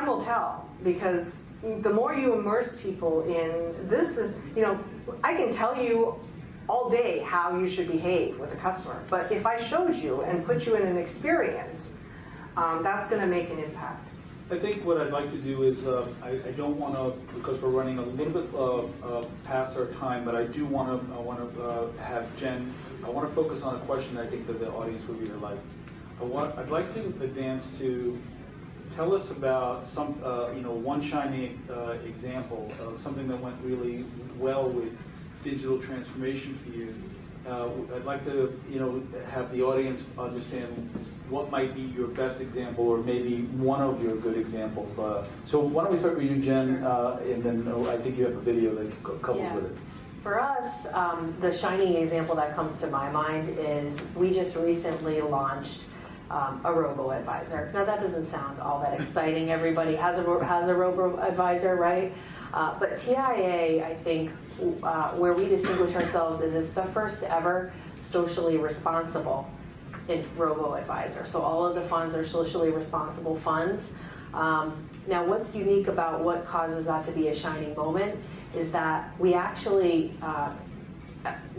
will tell, because the more you immerse people in this is, I can tell you all day how you should behave with a customer, but if I showed you and put you in an experience, that's going to make an impact. I think what I'd like to do is, I don't want to, because we're running a little bit past our time, but I do want to have Jen, I want to focus on a question that I think that the audience would really like. I'd like to advance to tell us about some, one shining example of something that went really well with digital transformation for you. I'd like to, have the audience understand what might be your best example, or maybe one of your good examples. So why don't we start with you, Jen, and then I think you have a video that couples with it. For us, the shining example that comes to my mind is we just recently launched a robo-advisor. Now that doesn't sound all that exciting. Everybody has a robo-advisor, right? But TIA, I think, where we distinguish ourselves is it's the first ever socially responsible robo-advisor. So all of the funds are socially responsible funds. Now what's unique about what causes that to be a shining moment is that we actually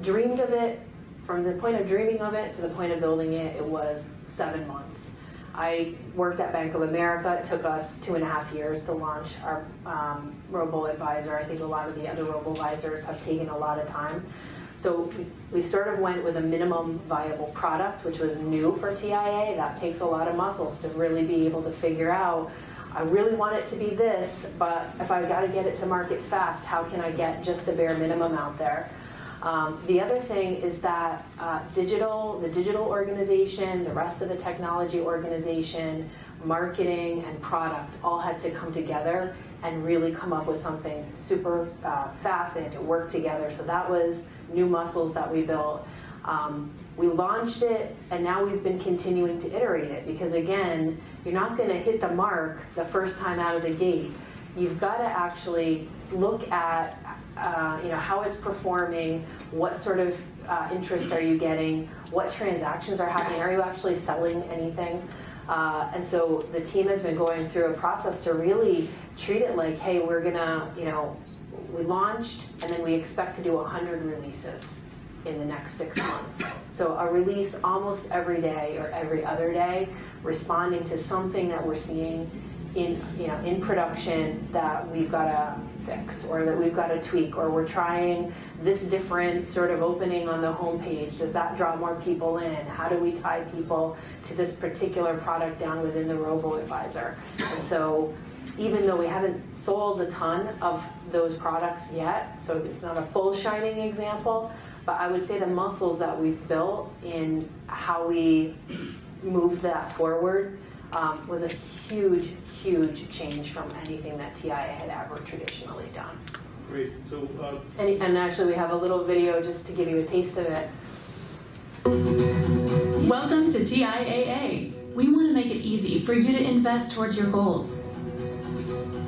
dreamed of it. From the point of dreaming of it to the point of building it, it was 7 months. I worked at Bank of America. It took us 2.5 years to launch our robo-advisor. I think a lot of the other robo-advisors have taken a lot of time. So we sort of went with a minimum viable product, which was new for TIA. That takes a lot of muscles to really be able to figure out, I really want it to be this, but if I've got to get it to market fast, how can I get just the bare minimum out there? The other thing is that the digital organization, the rest of the technology organization, marketing and product all had to come together and really come up with something super fast. They had to work together. So that was new muscles that we built. We launched it, and now we've been continuing to iterate it, because again, you're not going to hit the mark the first time out of the gate. You've got to actually look at how it's performing, what sort of interest are you getting, what transactions are happening, are you actually selling anything? And so the team has been going through a process to really treat it like, hey, we're gonna, we launched and then we expect to do 100 releases in the next 6 months. So a release almost every day or every other day, responding to something that we're seeing in production that we've got to fix, or that we've got to tweak, or we're trying this different sort of opening on the homepage. Does that draw more people in? How do we tie people to this particular product down within the robo-advisor? And so even though we haven't sold a ton of those products yet, so it's not a full shining example, but I would say the muscles that we've built in how we moved that forward was a huge, huge change from anything that TIA had ever traditionally done. Great. So, and actually, we have a little video just to give you a taste of it. Welcome to TIAA. We want to make it easy for you to invest towards your goals.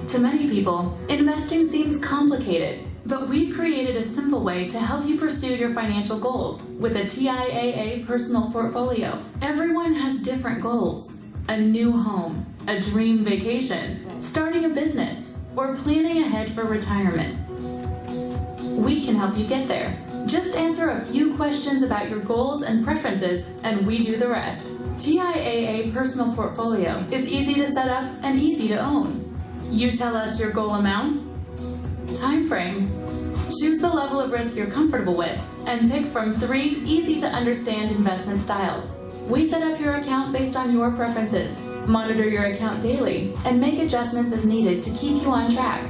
To many people, investing seems complicated, but we've created a simple way to help you pursue your financial goals with a TIAA personal portfolio. Everyone has different goals. A new home, a dream vacation, starting a business, or planning ahead for retirement. We can help you get there. Just answer a few questions about your goals and preferences, and we do the rest. TIAA Personal Portfolio is easy to set up and easy to own. You tell us your goal amount, time frame, choose the level of risk you're comfortable with, and pick from 3 easy-to-understand investment styles. We set up your account based on your preferences, monitor your account daily, and make adjustments as needed to keep you on track.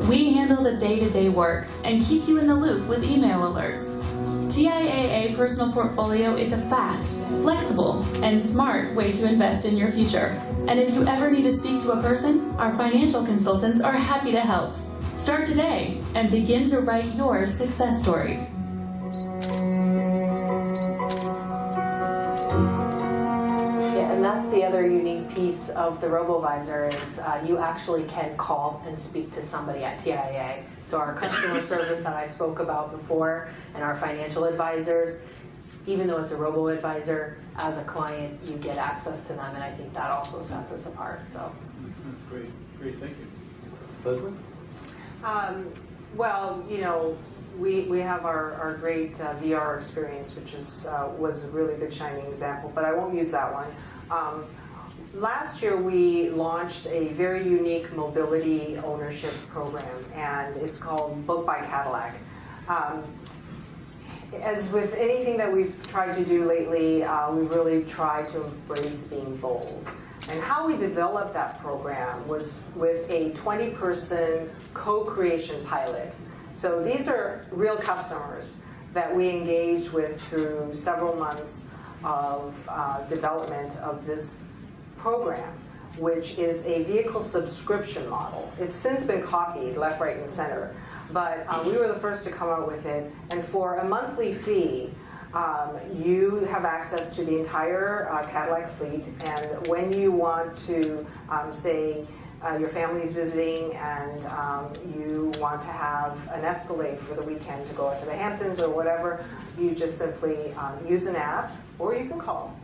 We handle the day-to-day work and keep you in the loop with email alerts. TIAA Personal Portfolio is a fast, flexible, and smart way to invest in your future. And if you ever need to speak to a person, our financial consultants are happy to help. Start today and begin to write your success story. And that's the other unique piece of the robo-advisor is you actually can call and speak to somebody at TIAA. So our customer service that I spoke about before and our financial advisors, even though it's a robo-advisor, as a client, you get access to them, and I think that also sets us apart. So, great, thank you. Lesley? Well, we have our great VR experience, which was a really good shining example, but I won't use that one. Last year we launched a very unique mobility ownership program, and it's called Book by Cadillac. As with anything that we've tried to do lately, we really tried to embrace being bold. And how we developed that program was with a 20-person co-creation pilot. So these are real customers that we engaged with through several months of development of this program, which is a vehicle subscription model. It's since been copied left, right, and center, but we were the first to come out with it. And for a monthly fee, you have access to the entire Cadillac fleet, and when you want to, say, your family's visiting and you want to have an Escalade for the weekend to go out to the Hamptons or whatever, you just simply use an app, or you can call.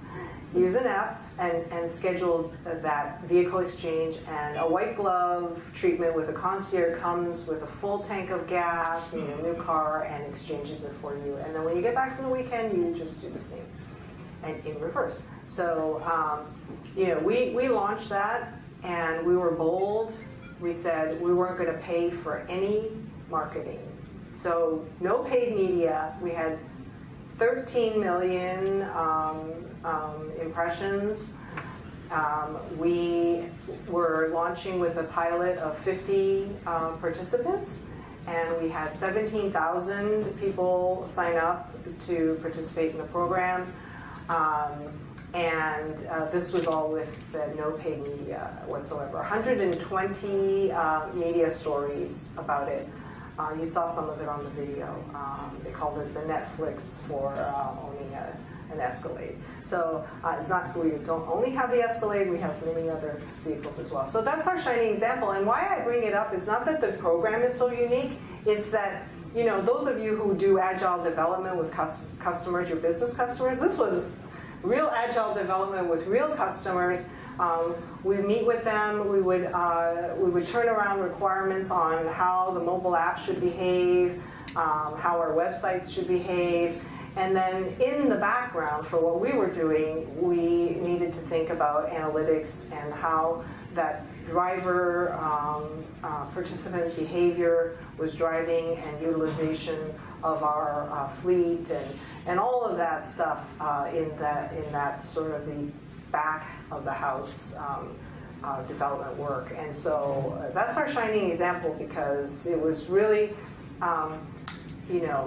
Use an app and schedule that vehicle exchange, and a white glove treatment with a concierge comes with a full tank of gas in your new car and exchanges it for you. And then when you get back from the weekend, you just do the same, and in reverse. So, we launched that, and we were bold. We said we weren't going to pay for any marketing. So no paid media. We had 13 million impressions. We were launching with a pilot of 50 participants, and we had 17,000 people sign up to participate in the program. And this was all with no paid media whatsoever. 120 media stories about it. You saw some of it on the video. They called it the Netflix for owning an Escalade. So it's not, we don't only have the Escalade, we have many other vehicles as well. So that's our shining example. And why I bring it up is not that the program is so unique, it's that, those of you who do agile development with customers, your business customers, this was real agile development with real customers. We meet with them. We would turn around requirements on how the mobile app should behave, how our websites should behave, and then in the background for what we were doing, we needed to think about analytics and how that driver participant behavior was driving and utilization of our fleet and all of that stuff in that sort of the back of the house development work. And so that's our shining example, because it was really,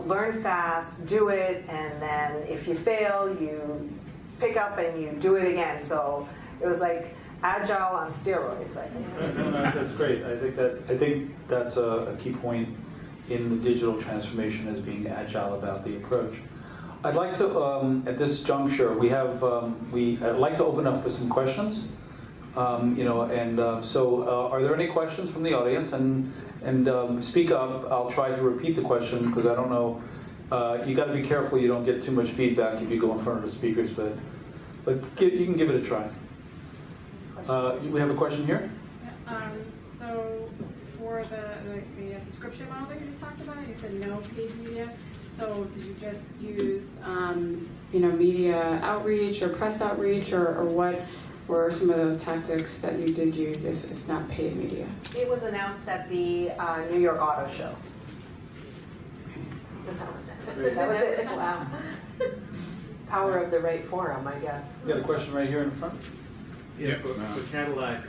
learn fast, do it, and then if you fail, you pick up and you do it again. So it was like agile on steroids, I think. No, that's great. I think that's a key point in the digital transformation, as being agile about the approach. I'd like to, at this juncture, I'd like to open up for some questions. So are there any questions from the audience? And speak up. I'll try to repeat the question, because I don't know. You got to be careful you don't get too much feedback if you go in front of the speakers, but you can give it a try. We have a question here. Yeah, so for the subscription model that you just talked about, you said no paid media. So did you just use media outreach or press outreach, or what were some of those tactics that you did use, if not paid media? It was announced at the New York Auto Show. That was it. Wow. Power of the right forum, I guess. You got a question right here in front? Yeah, for Cadillac,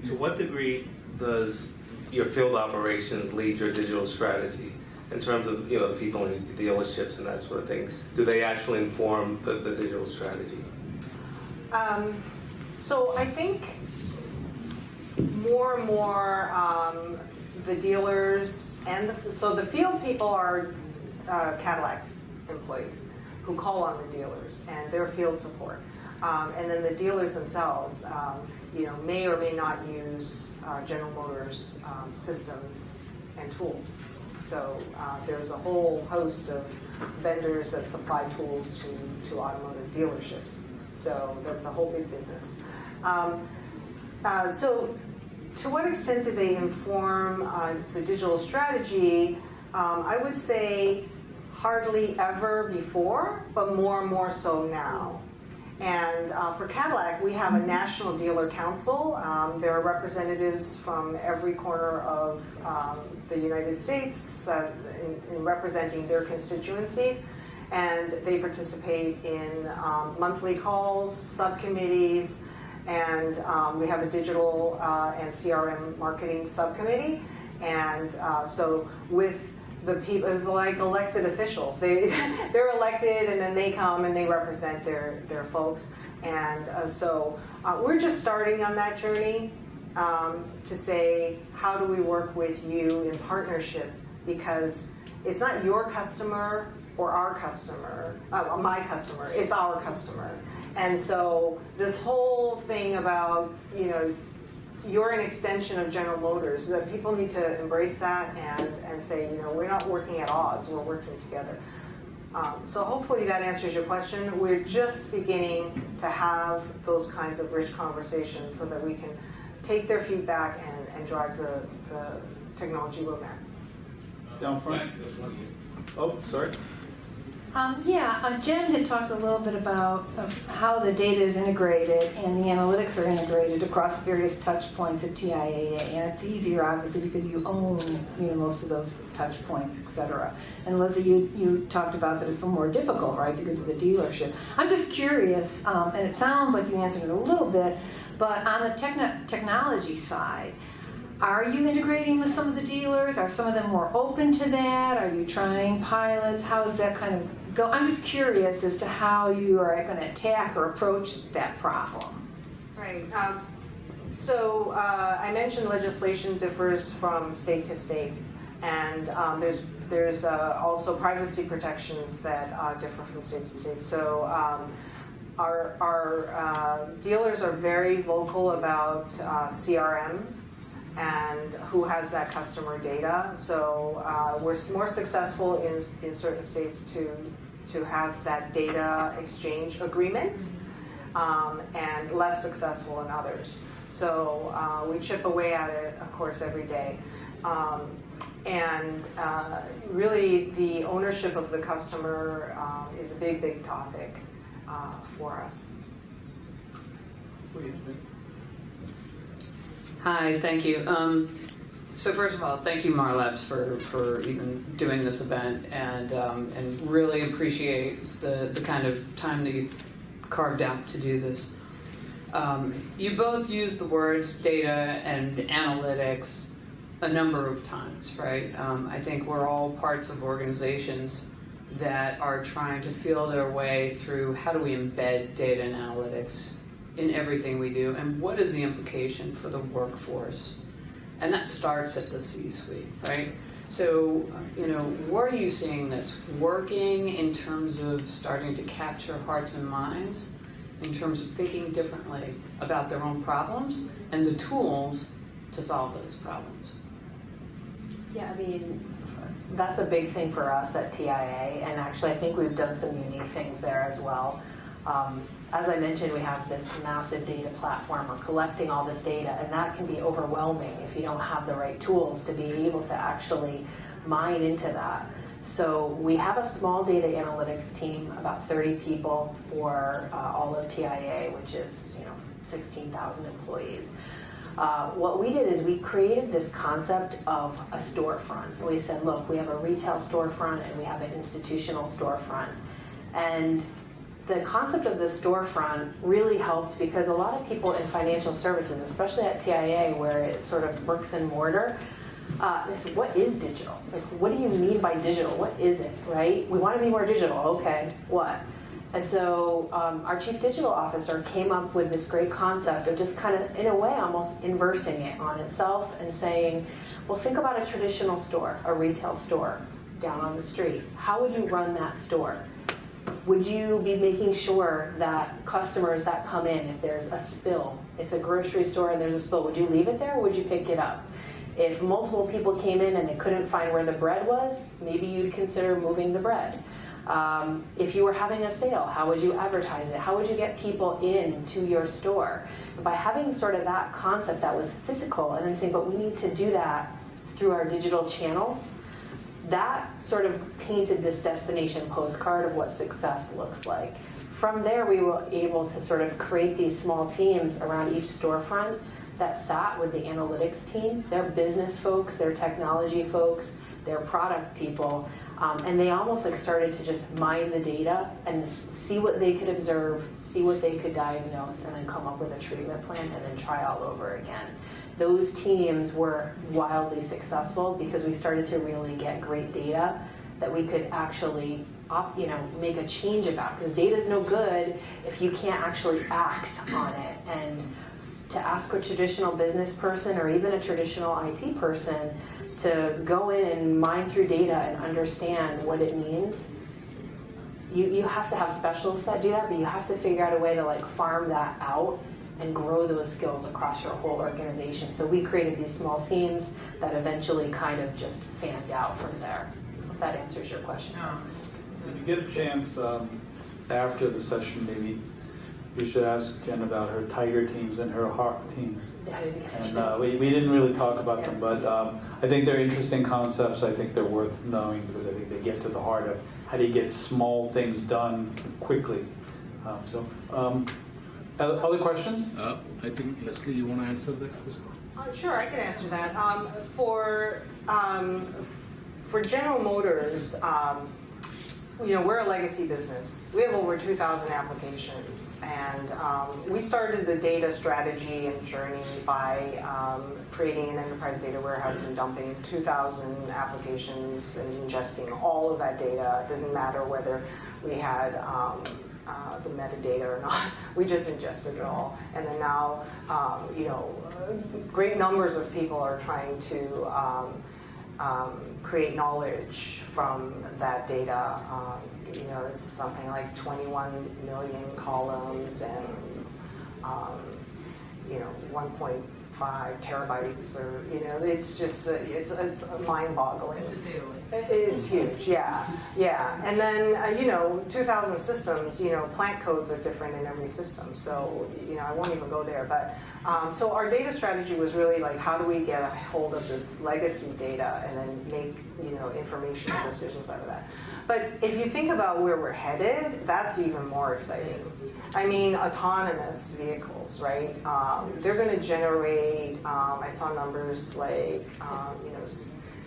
to what degree does your field operations lead your digital strategy in terms of the people in the dealerships and that sort of thing? Do they actually inform the digital strategy? So I think more and more the dealers and the field people are Cadillac employees who call on the dealers and their field support. And then the dealers themselves, may or may not use General Motors systems and tools. So there's a whole host of vendors that supply tools to automotive dealerships. So that's a whole big business. So to what extent do they inform the digital strategy? I would say hardly ever before, but more and more so now. And for Cadillac, we have a national dealer council. There are representatives from every corner of the United States in representing their constituencies. And they participate in monthly calls, subcommittees, And we have a digital and CRM marketing subcommittee. And so with the people, it's like elected officials. They're elected and then they come and they represent their folks. And so we're just starting on that journey to say, how do we work with you in partnership? Because it's not your customer or our customer, my customer, it's our customer. And so this whole thing about, you're an extension of General Motors, that people need to embrace that and say, we're not working at odds, we're working together. So hopefully that answers your question. We're just beginning to have those kinds of rich conversations so that we can take their feedback and drive the technology roadmap. Down front. Oh, sorry. Jen had talked a little bit about how the data is integrated and the analytics are integrated across various touch points at TIAA, and it's easier obviously because you own most of those touch points, etc. And Leslie, you talked about that it's a little more difficult, right, because of the dealership. I'm just curious, and it sounds like you answered it a little bit, but on the technology side, are you integrating with some of the dealers? Are some of them more open to that? Are you trying pilots? How is that kind of go? I'm just curious as to how you are going to attack or approach that problem. Right. So I mentioned legislation differs from state to state, and there's also privacy protections that differ from state to state. So our dealers are very vocal about CRM and who has that customer data. So we're more successful in certain states to have that data exchange agreement, and less successful in others. So we chip away at it, of course, every day. And really the ownership of the customer is a big topic for us. Hi, thank you. So first of all, thank you, Marlabs, for even doing this event, and really appreciate the kind of time that you carved out to do this. You both used the words data and analytics a number of times, right? I think we're all parts of organizations that are trying to feel their way through how do we embed data and analytics in everything we do, and what is the implication for the workforce? And that starts at the C-suite, right? So, what are you seeing that's working in terms of starting to capture hearts and minds, in terms of thinking differently about their own problems and the tools to solve those problems? Yeah, I mean, that's a big thing for us at TIA, and actually I think we've done some unique things there as well. As I mentioned, we have this massive data platform. We're collecting all this data, and that can be overwhelming if you don't have the right tools to be able to actually mine into that. So we have a small data analytics team, about 30 people for all of TIA, which is 16,000 employees. What we did is we created this concept of a storefront. We said, look, we have a retail storefront and we have an institutional storefront. And the concept of the storefront really helped because a lot of people in financial services, especially at TIA where it's sort of bricks and mortar, they said, what is digital? Like, what do you mean by digital? What is it, right? We want to be more digital. Okay, what? And so our chief digital officer came up with this great concept of just kind of, in a way, almost inversing it on itself and saying, well, think about a traditional store, a retail store down on the street. How would you run that store? Would you be making sure that customers that come in, if there's a spill, it's a grocery store and there's a spill, would you leave it there or would you pick it up? If multiple people came in and they couldn't find where the bread was, maybe you'd consider moving the bread. If you were having a sale, how would you advertise it? How would you get people into your store? By having sort of that concept that was physical and then saying, but we need to do that through our digital channels, that sort of painted this destination postcard of what success looks like. From there, we were able to sort of create these small teams around each storefront that sat with the analytics team. They're business folks, they're technology folks, their product people, and they almost like started to just mine the data and see what they could observe, see what they could diagnose, and then come up with a treatment plan and then try all over again. Those teams were wildly successful because we started to really get great data that we could actually make a change about, because data is no good if you can't actually act on it. And to ask a traditional business person or even a traditional IT person to go in and mine through data and understand what it means, you have to have specialists that do that, but you have to figure out a way to like farm that out and grow those skills across your whole organization. So we created these small teams that eventually kind of just fanned out from there. If that answers your question. If you get a chance after the session, maybe you should ask Jen about her tiger teams and her hawk teams. And we didn't really talk about them, but I think they're interesting concepts. I think they're worth knowing because I think they get to the heart of how do you get small things done quickly. Other questions? I think, Lesley, you want to answer that question? Sure, I can answer that. For General Motors, we're a legacy business. We have over 2,000 applications, and we started the data strategy and journey by creating an enterprise data warehouse and dumping 2,000 applications and ingesting all of that data. It doesn't matter whether we had the metadata or not. We just ingested it all. And then now, great numbers of people are trying to create knowledge from that data. It's something like 21 million columns and 1.5 terabytes, or it's just it's mind-boggling. It's huge, yeah. And then 2,000 systems. Plant codes are different in every system, so I won't even go there. But so our data strategy was really like, how do we get a hold of this legacy data and then make information decisions out of that. But if you think about where we're headed, that's even more exciting. I mean, autonomous vehicles, right? They're going to generate. I saw numbers like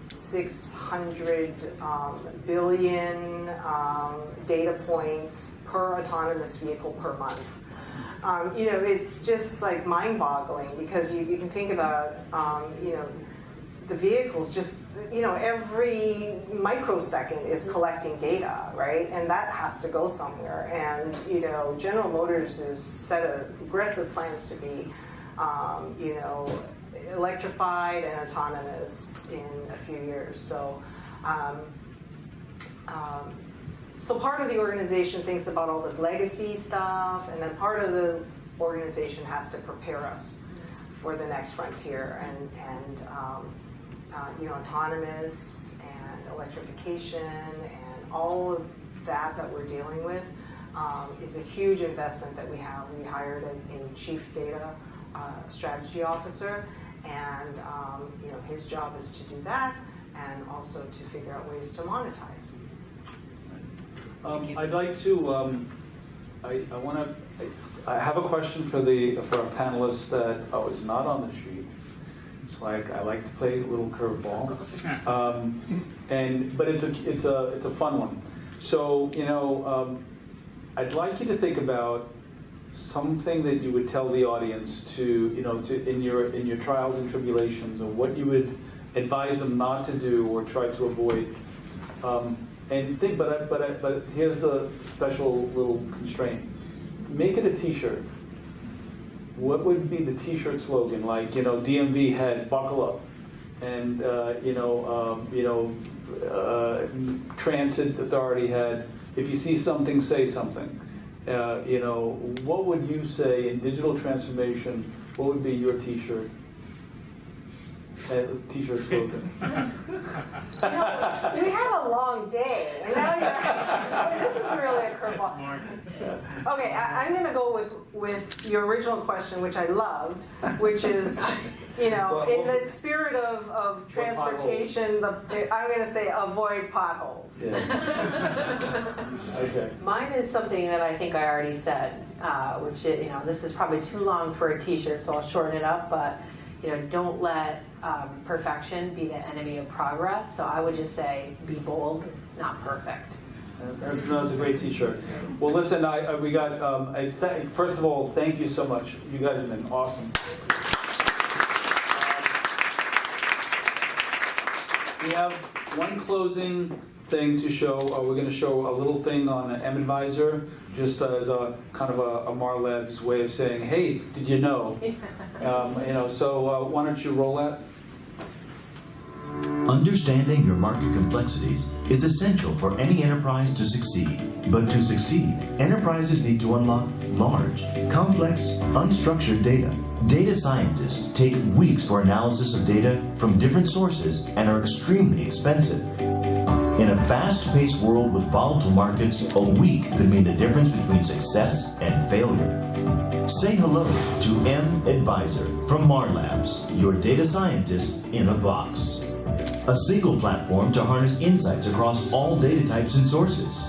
600 billion data points per autonomous vehicle per month. It's just like mind-boggling because you can think about, the vehicles just, every microsecond is collecting data, right? And that has to go somewhere. And, General Motors has set aggressive plans to be, electrified and autonomous in a few years. So, so part of the organization thinks about all this legacy stuff, and then part of the organization has to prepare us for the next frontier, and autonomous and electrification and all of that we're dealing with is a huge investment that we have. We hired a chief data strategy officer, and his job is to do that and also to figure out ways to monetize. I'd like to. I have a question for our panelists that is not on the sheet. It's like I like to play a little curveball, but it's a fun one. So I'd like you to think about something that you would tell the audience to in your trials and tribulations, and what you would advise them not to do or try to avoid. And think, but here's the special little constraint. Make it a T-shirt. What would be the T-shirt slogan? Like, DMV had "Buckle Up," and Transit Authority had "If you see something, say something." What would you say in digital transformation? What would be your T-shirt? T-shirt slogan. We had a long day, and now this is really a curveball. Okay, I'm going to go with your original question, which I loved, which is, in the spirit of transportation, I'm going to say avoid potholes. Yeah. Okay. Mine is something that I think I already said, which is, this is probably too long for a T-shirt, so I'll shorten it up. But don't let perfection be the enemy of progress. So I would just say, be bold, not perfect. That's a great T-shirt. Well, listen, we got. First of all, thank you so much. You guys have been awesome. We have one closing thing to show. We're going to show a little thing on M-Advisor, just as a kind of a Marlabs way of saying, "Hey, did you know?" So why don't you roll that? Understanding your market complexities is essential for any enterprise to succeed. But to succeed, enterprises need to unlock large, complex, unstructured data. Data scientists take weeks for analysis of data from different sources and are extremely expensive. In a fast-paced world with volatile markets, a week could mean the difference between success and failure. Say hello to M-Advisor from Marlabs, your data scientist in a box. A single platform to harness insights across all data types and sources.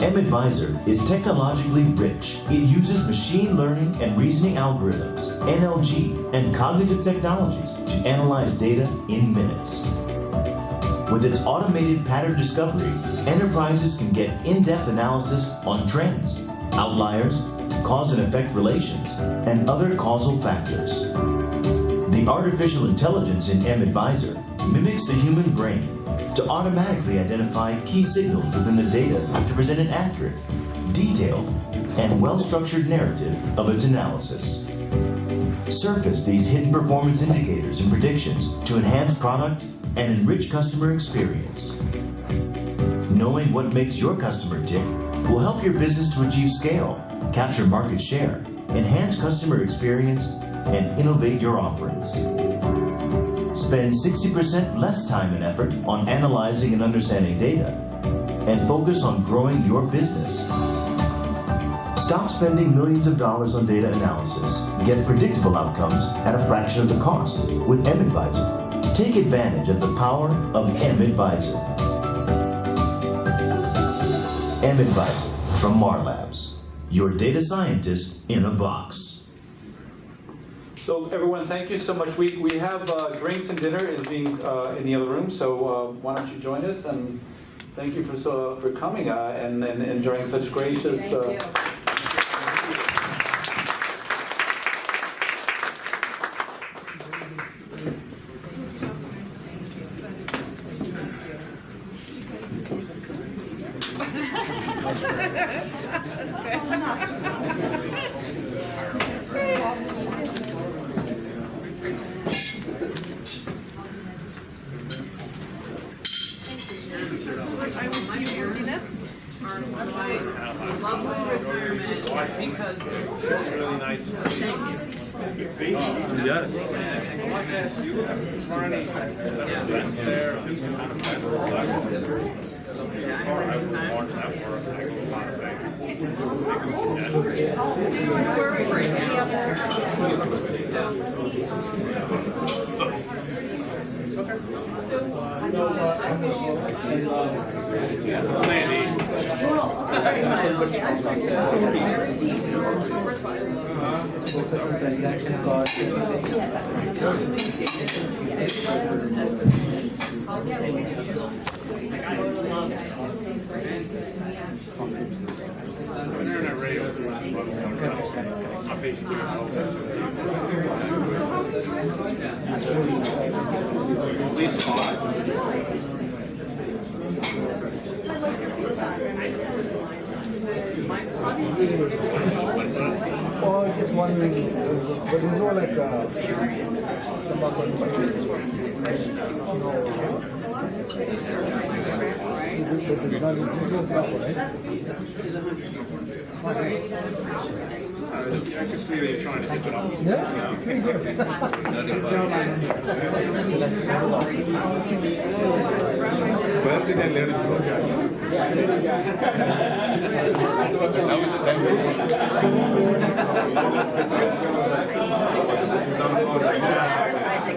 M-Advisor is technologically rich. It uses machine learning and reasoning algorithms, NLG, and cognitive technologies to analyze data in minutes. With its automated pattern discovery, enterprises can get in-depth analysis on trends, outliers, cause and effect relations, and other causal factors. The artificial intelligence in M-Advisor mimics the human brain to automatically identify key signals within the data to present an accurate, detailed, and well-structured narrative of its analysis. Surface these hidden performance indicators and predictions to enhance product and enrich customer experience. Knowing what makes your customer tick will help your business to achieve scale, capture market share, enhance customer experience, and innovate your offerings. Spend 60% less time and effort on analyzing and understanding data, and focus on growing your business. Stop spending millions of dollars on data analysis. Get predictable outcomes at a fraction of the cost with M-Advisor. Take advantage of the power of M-Advisor. M-Advisor from Marlabs, your data scientist in a box. So everyone, thank you so much. We have drinks and dinner is being in the other room, so why don't you join us? And thank you for coming and enjoying such gracious. Thank you. Or just one, but there's no like I can see that you're trying to hit it up. Yeah, pretty good. Where did I let it go?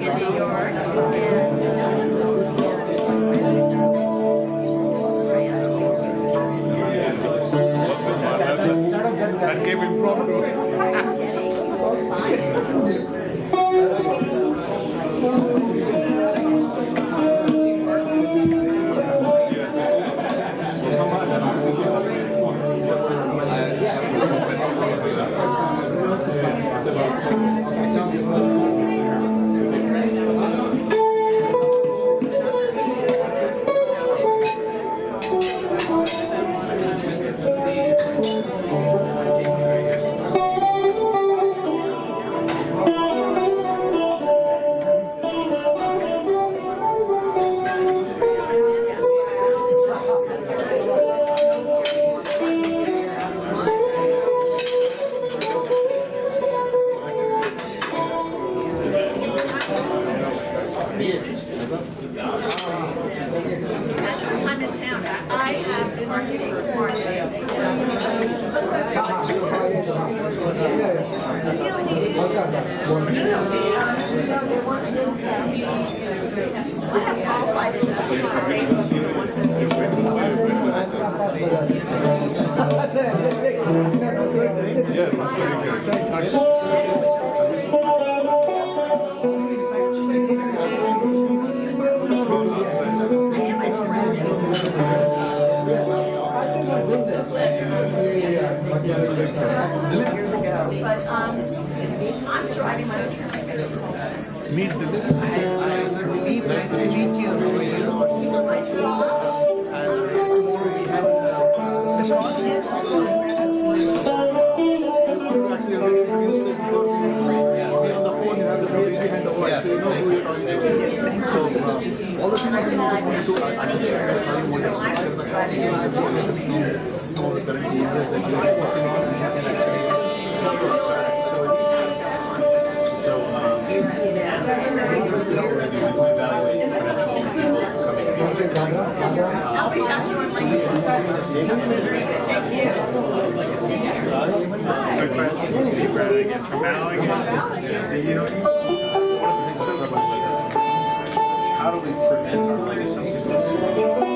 In New York. That gave him problem. Years ago. But I'm driving my own. Meet the Nice to meet you. How are you? Tomorrow we have a session. Actually, you're going to use this because be on the phone, you have the face behind the voice, so you know who you're talking to. So, all the things we want to do, I understand how you want to structure the strategy, you let us know some of the current areas that you're focusing on, and you can actually I'll reach out to you. How do we prevent our legacy systems